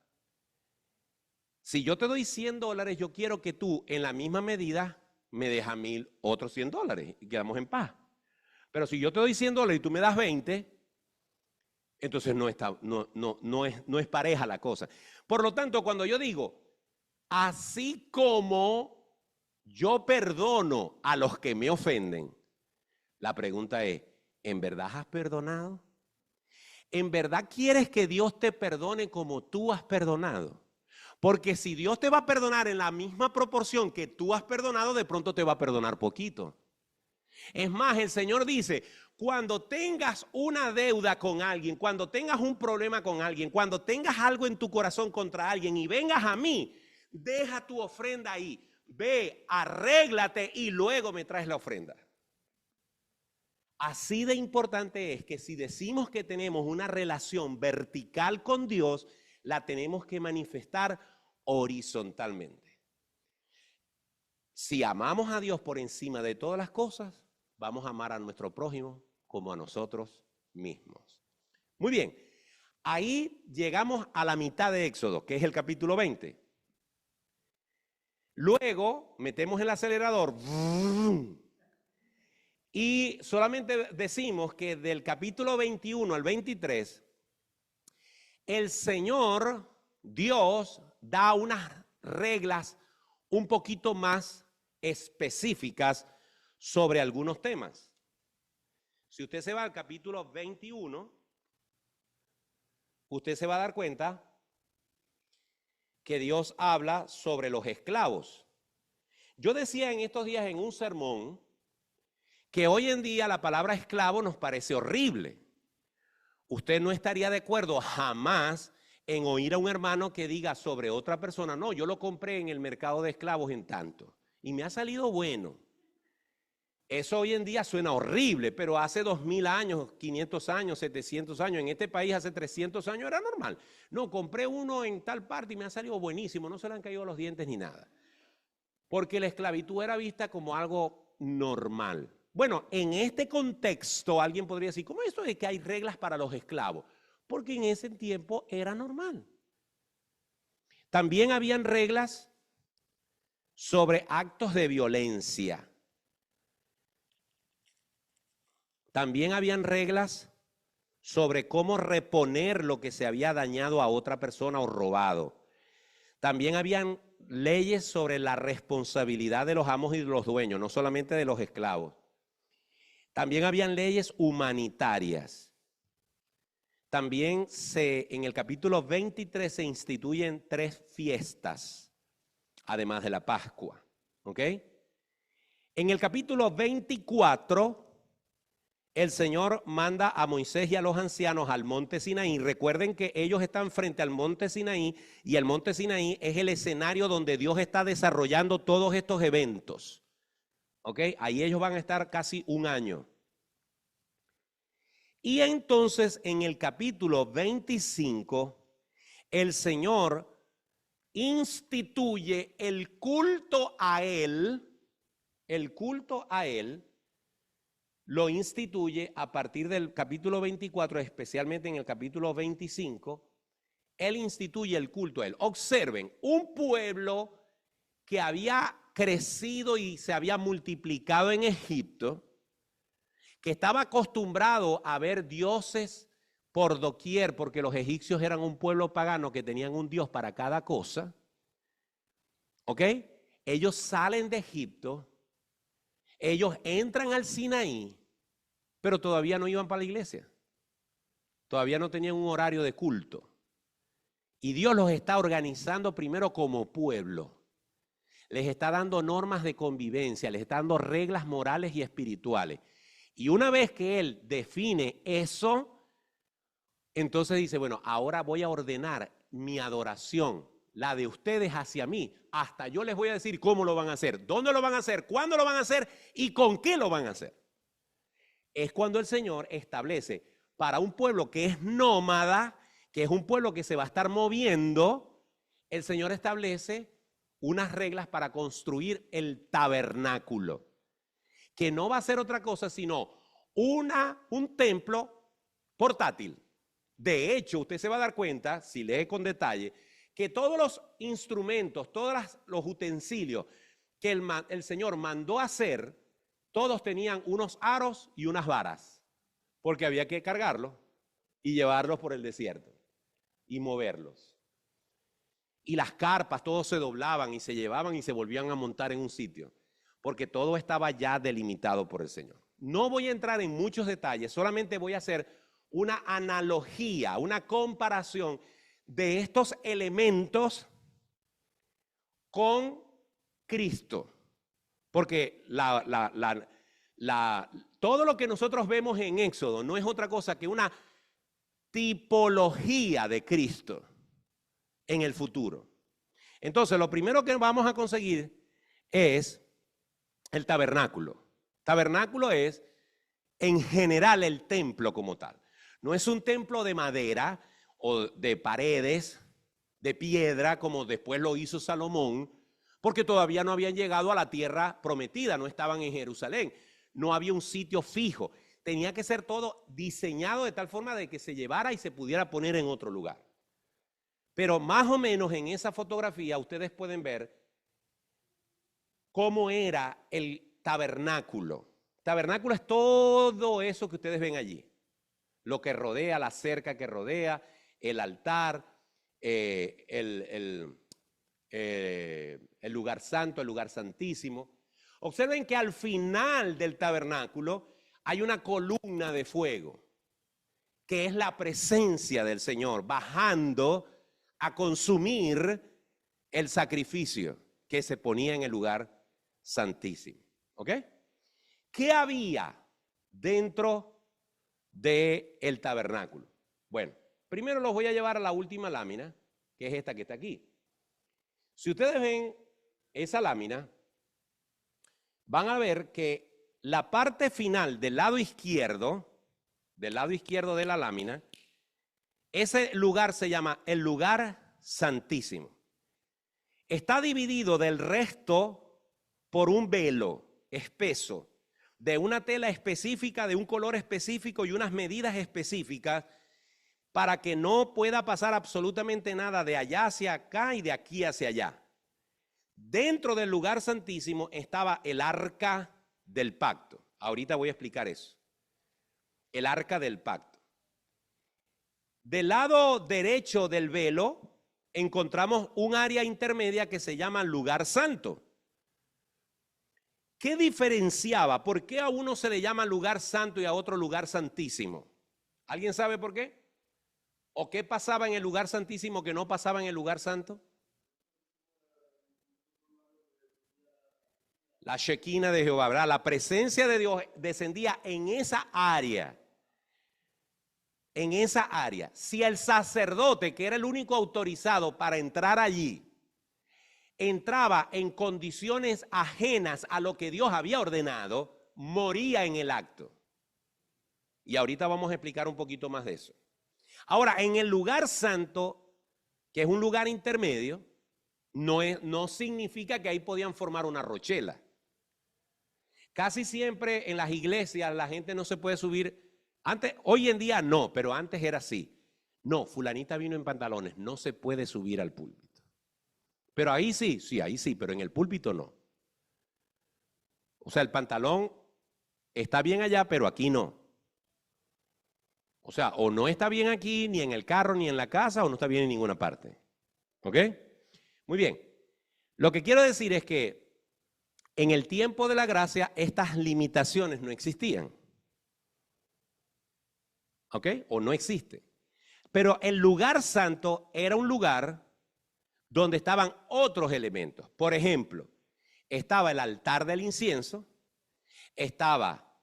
Speaker 1: Si yo te doy $100, yo quiero que tú en la misma medida me des a mí otros $100 y quedamos en paz. Pero si yo te doy $100 y tú me das 20, entonces no es pareja la cosa. Por lo tanto, cuando yo digo, así como yo perdono a los que me ofenden, la pregunta es, ¿en verdad has perdonado? ¿En verdad quieres que Dios te perdone como tú has perdonado? Porque si Dios te va a perdonar en la misma proporción que tú has perdonado, de pronto te va a perdonar poquito. Es más, el Señor dice, cuando tengas una deuda con alguien, cuando tengas un problema con alguien, cuando tengas algo en tu corazón contra alguien y vengas a mí, deja tu ofrenda ahí, ve, arréglate y luego me traes la ofrenda. Así de importante es que si decimos que tenemos una relación vertical con Dios, la tenemos que manifestar horizontalmente. Si amamos a Dios por encima de todas las cosas, vamos a amar a nuestro prójimo como a nosotros mismos. Muy bien, ahí llegamos a la mitad de Éxodo, que es el capítulo 20. Luego metemos el acelerador y solamente decimos que del capítulo 21 al 23, el Señor Dios da unas reglas un poquito más específicas sobre algunos temas. Si usted se va al capítulo 21, usted se va a dar cuenta que Dios habla sobre los esclavos. Yo decía en estos días en un sermón que hoy en día la palabra esclavo nos parece horrible. Usted no estaría de acuerdo jamás en oír a un hermano que diga sobre otra persona, no, yo lo compré en el mercado de esclavos en tanto y me ha salido bueno. Eso hoy en día suena horrible, pero hace 2000 años, 500 años, 700 años, en este país hace 300 años era normal. No, compré uno en tal parte y me ha salido buenísimo, no se le han caído los dientes ni nada. Porque la esclavitud era vista como algo normal. Bueno, en este contexto alguien podría decir, ¿cómo es esto de que hay reglas para los esclavos? Porque en ese tiempo era normal. También habían reglas sobre actos de violencia. También habían reglas sobre cómo reponer lo que se había dañado a otra persona o robado. También habían leyes sobre la responsabilidad de los amos y de los dueños, no solamente de los esclavos. También habían leyes humanitarias. También en el capítulo 23 se instituyen 3 fiestas, además de la Pascua. ¿Ok? En el capítulo 24, el Señor manda a Moisés y a los ancianos al monte Sinaí. Recuerden que ellos están frente al monte Sinaí y el monte Sinaí es el escenario donde Dios está desarrollando todos estos eventos. ¿Ok? Ahí ellos van a estar casi un año. Y entonces en el capítulo 25, el Señor instituye el culto a Él. El culto a Él lo instituye a partir del capítulo 24, especialmente en el capítulo 25. Él instituye el culto a Él. Observen, un pueblo que había crecido y se había multiplicado en Egipto, que estaba acostumbrado a ver dioses por doquier, porque los egipcios eran un pueblo pagano que tenían un dios para cada cosa. ¿Ok? Ellos salen de Egipto, ellos entran al Sinaí, pero todavía no iban para la iglesia. Todavía no tenían un horario de culto. Y Dios los está organizando primero como pueblo. Les está dando normas de convivencia, les está dando reglas morales y espirituales. Y una vez que Él define eso, entonces dice, bueno, ahora voy a ordenar mi adoración, la de ustedes hacia mí. Hasta yo les voy a decir cómo lo van a hacer, dónde lo van a hacer, cuándo lo van a hacer y con qué lo van a hacer. Es cuando el Señor establece para un pueblo que es nómada, que es un pueblo que se va a estar moviendo, el Señor establece unas reglas para construir el tabernáculo, que no va a ser otra cosa sino un templo portátil. De hecho, usted se va a dar cuenta, si lee con detalle, que todos los instrumentos, todos los utensilios que el Señor mandó hacer, todos tenían unos aros y unas varas, porque había que cargarlos y llevarlos por el desierto y moverlos. Y las carpas, todos se doblaban y se llevaban y se volvían a montar en un sitio, porque todo estaba ya delimitado por el Señor. No voy a entrar en muchos detalles, solamente voy a hacer una analogía, una comparación de estos elementos con Cristo. Porque todo lo que nosotros vemos en Éxodo no es otra cosa que una tipología de Cristo en el futuro. Entonces, lo primero que vamos a conseguir es el tabernáculo. Tabernáculo es, en general, el templo como tal. No es un templo de madera o de paredes, de piedra, como después lo hizo Salomón, porque todavía no habían llegado a la tierra prometida, no estaban en Jerusalén, no había un sitio fijo. Tenía que ser todo diseñado de tal forma de que se llevara y se pudiera poner en otro lugar. Pero más o menos en esa fotografía ustedes pueden ver cómo era el tabernáculo. Tabernáculo es todo eso que ustedes ven allí. Lo que rodea, la cerca que rodea, el altar, el lugar santo, el lugar santísimo. Observen que al final del tabernáculo hay una columna de fuego, que es la presencia del Señor, bajando a consumir el sacrificio que se ponía en el lugar santísimo. ¿Ok? ¿Qué había dentro del tabernáculo? Bueno, primero los voy a llevar a la última lámina, que es esta que está aquí. Si ustedes ven esa lámina, van a ver que la parte final del lado izquierdo de la lámina, ese lugar se llama el lugar santísimo. Está dividido del resto por un velo espeso, de una tela específica, de un color específico y unas medidas específicas para que no pueda pasar absolutamente nada de allá hacia acá y de aquí hacia allá. Dentro del lugar santísimo estaba el arca del pacto. Ahorita voy a explicar eso. El arca del pacto. Del lado derecho del velo encontramos un área intermedia que se llama lugar santo. ¿Qué diferenciaba? ¿Por qué a uno se le llama lugar santo y a otro lugar santísimo? ¿Alguien sabe por qué? ¿O qué pasaba en el lugar santísimo que no pasaba en el lugar santo? La Shekinah de Jehová, ¿verdad? La presencia de Dios descendía en esa área. En esa área. Si el sacerdote, que era el único autorizado para entrar allí, entraba en condiciones ajenas a lo que Dios había ordenado, moría en el acto. Y ahorita vamos a explicar un poquito más de eso. Ahora, en el lugar santo, que es un lugar intermedio, no significa que ahí podían formar una rochela. Casi siempre en las iglesias la gente no se puede subir. Antes, hoy en día no, pero antes era así. No, fulanita vino en pantalones, no se puede subir al púlpito. Pero ahí sí, ahí sí, pero en el púlpito no. O sea, el pantalón está bien allá, pero aquí no. O sea, o no está bien aquí, ni en el carro, ni en la casa, o no está bien en ninguna parte. ¿Ok? Muy bien. Lo que quiero decir es que en el tiempo de la gracia estas limitaciones no existían. ¿Ok? O no existe. Pero el lugar santo era un lugar donde estaban otros elementos. Por ejemplo, estaba el altar del incienso, estaba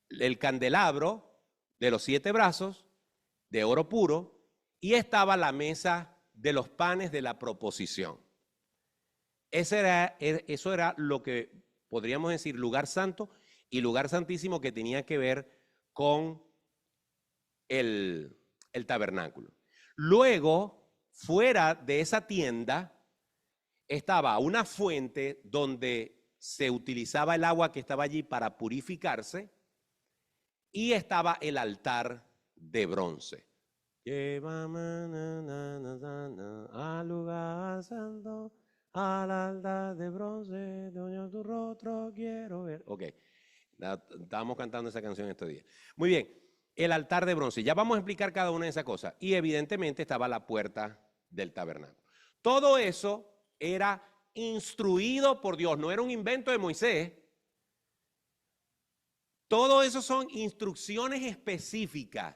Speaker 1: el candelabro de los 7 brazos de oro puro y estaba la mesa de los panes de la proposición. Eso era lo que podríamos decir lugar santo y lugar santísimo, que tenía que ver con el tabernáculo. Luego, fuera de esa tienda, estaba una fuente donde se utilizaba el agua que estaba allí para purificarse, y estaba el altar de bronce. Llévame al lugar santo, al altar de bronce, donde tu rostro quiero ver. Ok, estábamos cantando esa canción estos días. Muy bien, el altar de bronce. Ya vamos a explicar cada una de esas cosas. Y evidentemente estaba la puerta del tabernáculo. Todo eso era instruido por Dios, no era un invento de Moisés. Todo eso son instrucciones específicas.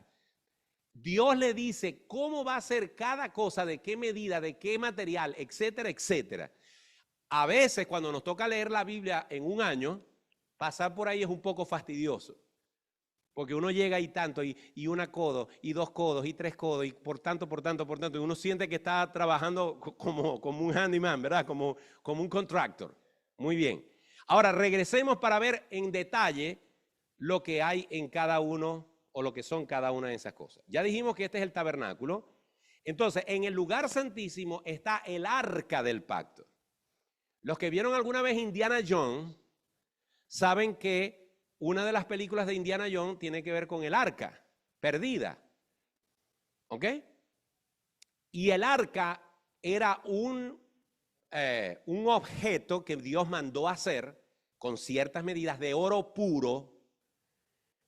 Speaker 1: Dios le dice cómo va a ser cada cosa, de qué medida, de qué material, etcétera, etcétera. A veces cuando nos toca leer la Biblia en un año, pasar por ahí es un poco fastidioso. Porque uno llega y tanto, y una codo, y 2 codos, y 3 codos, y por tanto, y uno siente que está trabajando como un handyman, ¿verdad? Como un contractor. Muy bien. Ahora regresemos para ver en detalle lo que hay en cada uno, o lo que son cada una de esas cosas. Ya dijimos que este es el tabernáculo. Entonces, en el lugar santísimo está el arca del pacto. Los que vieron alguna vez Indiana Jones saben que una de las películas de Indiana Jones tiene que ver con el arca perdida. ¿Ok? Y el arca era un objeto que Dios mandó a hacer con ciertas medidas de oro puro,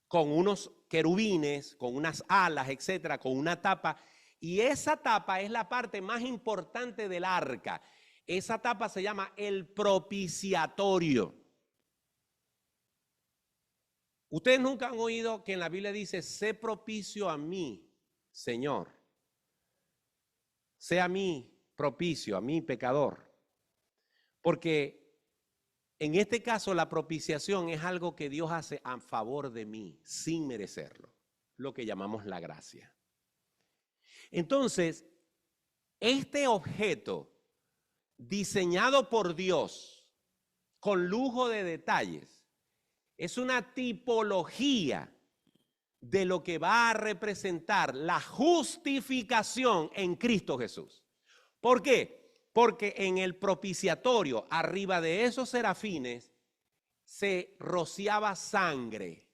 Speaker 1: con unos querubines, con unas alas, etcétera, con una tapa. Y esa tapa es la parte más importante del arca. Esa tapa se llama el propiciatorio. Ustedes nunca han oído que en la Biblia dice: sé propicio a mí, Señor. Sea a mí propicio, a mí pecador. Porque en este caso la propiciación es algo que Dios hace a favor de mí, sin merecerlo. Lo que llamamos la gracia. Entonces, este objeto diseñado por Dios con lujo de detalles Es una tipología de lo que va a representar la justificación en Cristo Jesús. ¿Por qué? Porque en el propiciatorio, arriba de esos serafines, se rociaba sangre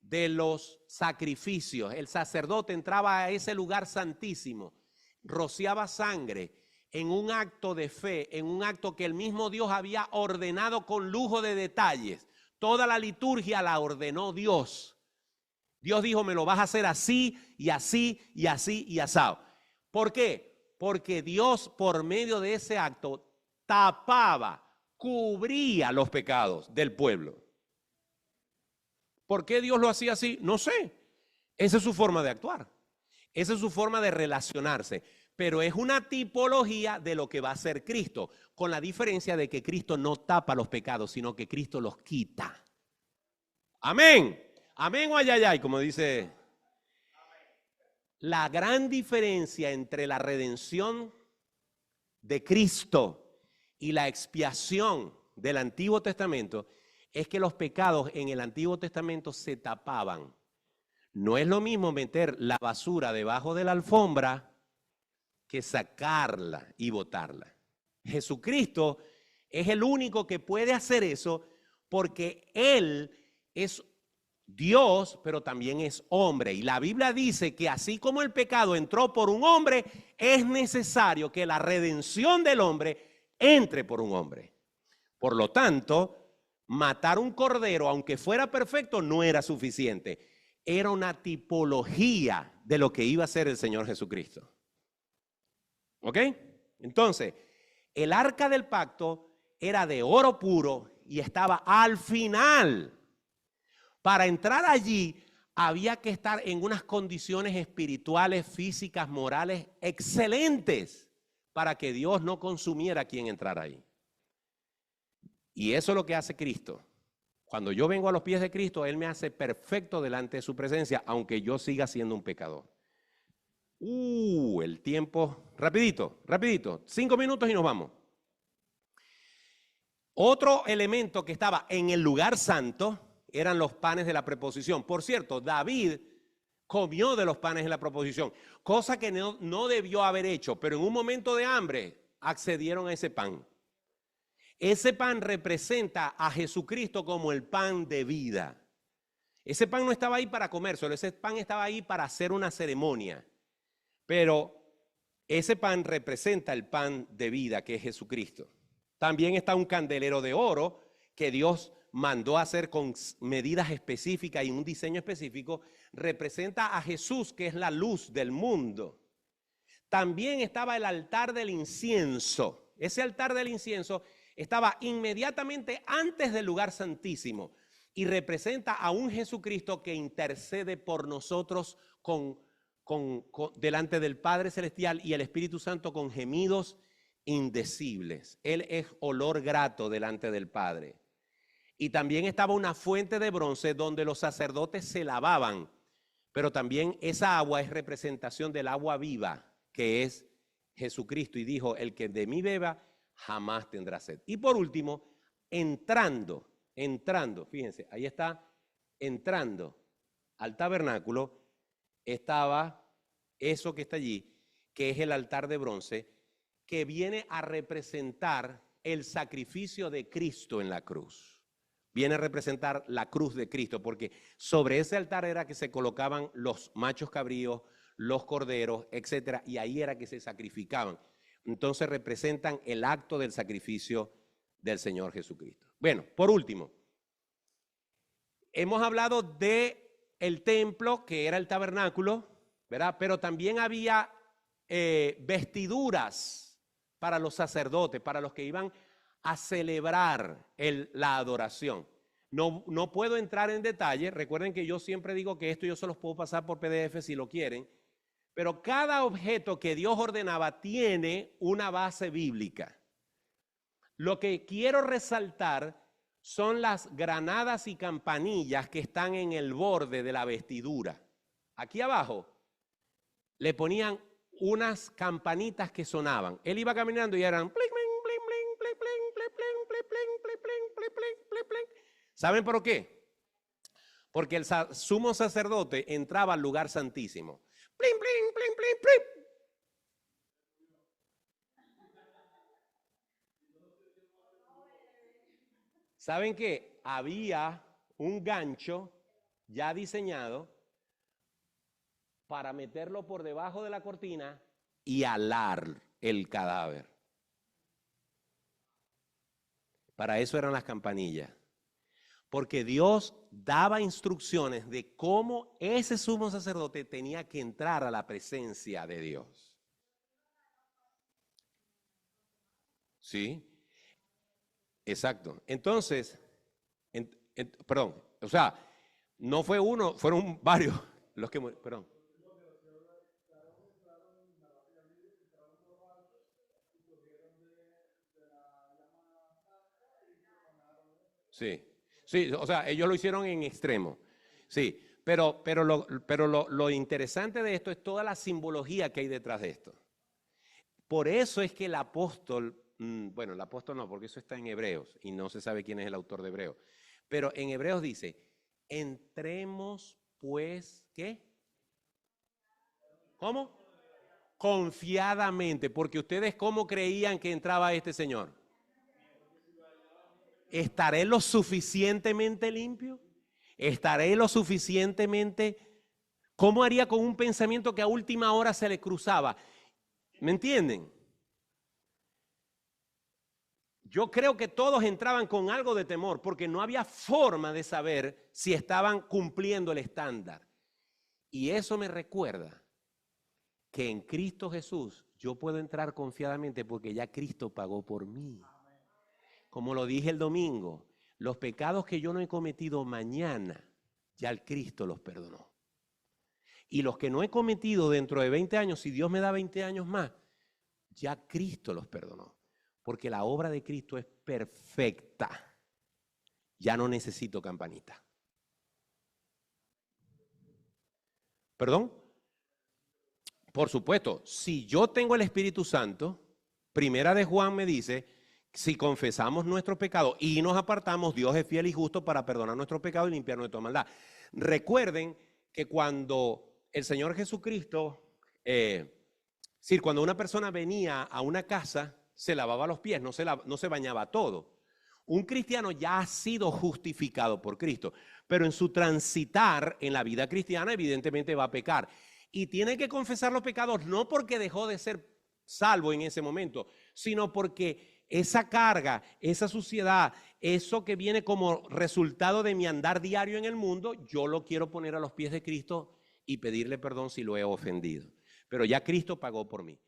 Speaker 1: de los sacrificios. El sacerdote entraba a ese lugar santísimo, rociaba sangre en un acto de fe, en un acto que el mismo Dios había ordenado con lujo de detalles. Toda la liturgia la ordenó Dios. Dios dijo, me lo vas a hacer así y así y así y asado. ¿Por qué? Porque Dios, por medio de ese acto, tapaba, cubría los pecados del pueblo. ¿Por qué Dios lo hacía así? No sé. Esa es su forma de actuar. Esa es su forma de relacionarse. Pero es una tipología de lo que va a ser Cristo, con la diferencia de que Cristo no tapa los pecados, sino que Cristo los quita. Amén. Amén o ayayay, como dice. La gran diferencia entre la redención de Cristo y la expiación del Antiguo Testamento es que los pecados en el Antiguo Testamento se tapaban. No es lo mismo meter la basura debajo de la alfombra que sacarla y botarla. Jesucristo es el único que puede hacer eso porque Él es Dios, pero también es hombre. Y la Biblia dice que así como el pecado entró por un hombre, es necesario que la redención del hombre entre por un hombre. Por lo tanto, matar un cordero, aunque fuera perfecto, no era suficiente. Era una tipología de lo que iba a ser el Señor Jesucristo. ¿Ok? Entonces, el arca del pacto era de oro puro y estaba al final. Para entrar allí había que estar en unas condiciones espirituales, físicas, morales excelentes para que Dios no consumiera a quien entrara ahí. Y eso es lo que hace Cristo. Cuando yo vengo a los pies de Cristo, Él me hace perfecto delante de su presencia, aunque yo siga siendo un pecador. El tiempo, rapidito, 5 minutos y nos vamos. Otro elemento que estaba en el lugar santo eran los panes de la preposición. Por cierto, David comió de los panes de la preposición, cosa que no debió haber hecho, pero en un momento de hambre accedieron a ese pan. Ese pan representa a Jesucristo como el pan de vida. Ese pan no estaba ahí para comérselo, ese pan estaba ahí para hacer una ceremonia. Pero ese pan representa el pan de vida que es Jesucristo. También está un candelero de oro que Dios mandó a hacer con medidas específicas y un diseño específico. Representa a Jesús, que es la luz del mundo. También estaba el altar del incienso. Ese altar del incienso estaba inmediatamente antes del lugar santísimo y representa a un Jesucristo que intercede por nosotros delante del Padre Celestial y el Espíritu Santo con gemidos indecibles. Él es olor grato delante del Padre. Y también estaba una fuente de bronce donde los sacerdotes se lavaban, pero también esa agua es representación del agua viva, que es Jesucristo. Y dijo, el que de mí beba jamás tendrá sed. Y por último, entrando, fíjense, ahí está, entrando al tabernáculo, estaba eso que está allí, que es el altar de bronce, que viene a representar el sacrificio de Cristo en la cruz. Viene a representar la cruz de Cristo, porque sobre ese altar era que se colocaban los machos cabríos, los corderos, etcétera, y ahí era que se sacrificaban. Entonces representan el acto del sacrificio del Señor Jesucristo. Bueno, por último, hemos hablado de el templo, que era el tabernáculo, ¿verdad? Pero también había vestiduras para los sacerdotes, para los que iban a celebrar la adoración. No puedo entrar en detalle. Recuerden que yo siempre digo que esto yo se los puedo pasar por PDF si lo quieren. Pero cada objeto que Dios ordenaba tiene una base bíblica. Lo que quiero resaltar son las granadas y campanillas que están en el borde de la vestidura. Aquí abajo le ponían unas campanitas que sonaban. Él iba caminando y eran ¿Saben por qué? Porque el sumo sacerdote entraba al lugar santísimo. ¡Plin, plin, plin, plin, plin! ¿Saben qué? Había un gancho ya diseñado para meterlo por debajo de la cortina y alar el cadáver. Para eso eran las campanillas. Porque Dios daba instrucciones de cómo ese sumo sacerdote tenía que entrar a la presencia de Dios. ¿Sí? Exacto. Entonces, perdón, o sea, no fue uno, fueron varios los que murieron. Perdón. Sí, sí, o sea, ellos lo hicieron en extremo. Sí, pero lo interesante de esto es toda la simbología que hay detrás de esto. Por eso es que el apóstol, bueno, el apóstol no, porque eso está en Hebreos y no se sabe quién es el autor de Hebreos. Pero en Hebreos dice, entremos pues, ¿qué? ¿Cómo? Confiadamente, porque ustedes ¿cómo creían que entraba este señor? ¿Estaré lo suficientemente limpio? ¿Estaré lo suficientemente? ¿Cómo haría con un pensamiento que a última hora se le cruzaba? ¿Me entienden? Yo creo que todos entraban con algo de temor porque no había forma de saber si estaban cumpliendo el estándar. Y eso me recuerda que en Cristo Jesús yo puedo entrar confiadamente porque ya Cristo pagó por mí. Como lo dije el domingo, los pecados que yo no he cometido mañana, ya el Cristo los perdonó. Y los que no he cometido dentro de 20 años, si Dios me da 20 años más, ya Cristo los perdonó. Porque la obra de Cristo es perfecta. Ya no necesito campanita. ¿Perdón? Por supuesto, si yo tengo el Espíritu Santo, Primera de Juan me dice, si confesamos nuestros pecados y nos apartamos, Dios es fiel y justo para perdonar nuestros pecados y limpiarnos de toda maldad. Recuerden que cuando el Señor Jesucristo, cuando una persona venía a una casa, se lavaba los pies, no se bañaba todo. Un cristiano ya ha sido justificado por Cristo, pero en su transitar en la vida cristiana evidentemente va a pecar. Y tiene que confesar los pecados no porque dejó de ser salvo en ese momento, sino porque esa carga, esa suciedad, eso que viene como resultado de mi andar diario en el mundo, yo lo quiero poner a los pies de Cristo y pedirle perdón si lo he ofendido. Pero ya Cristo pagó por mí.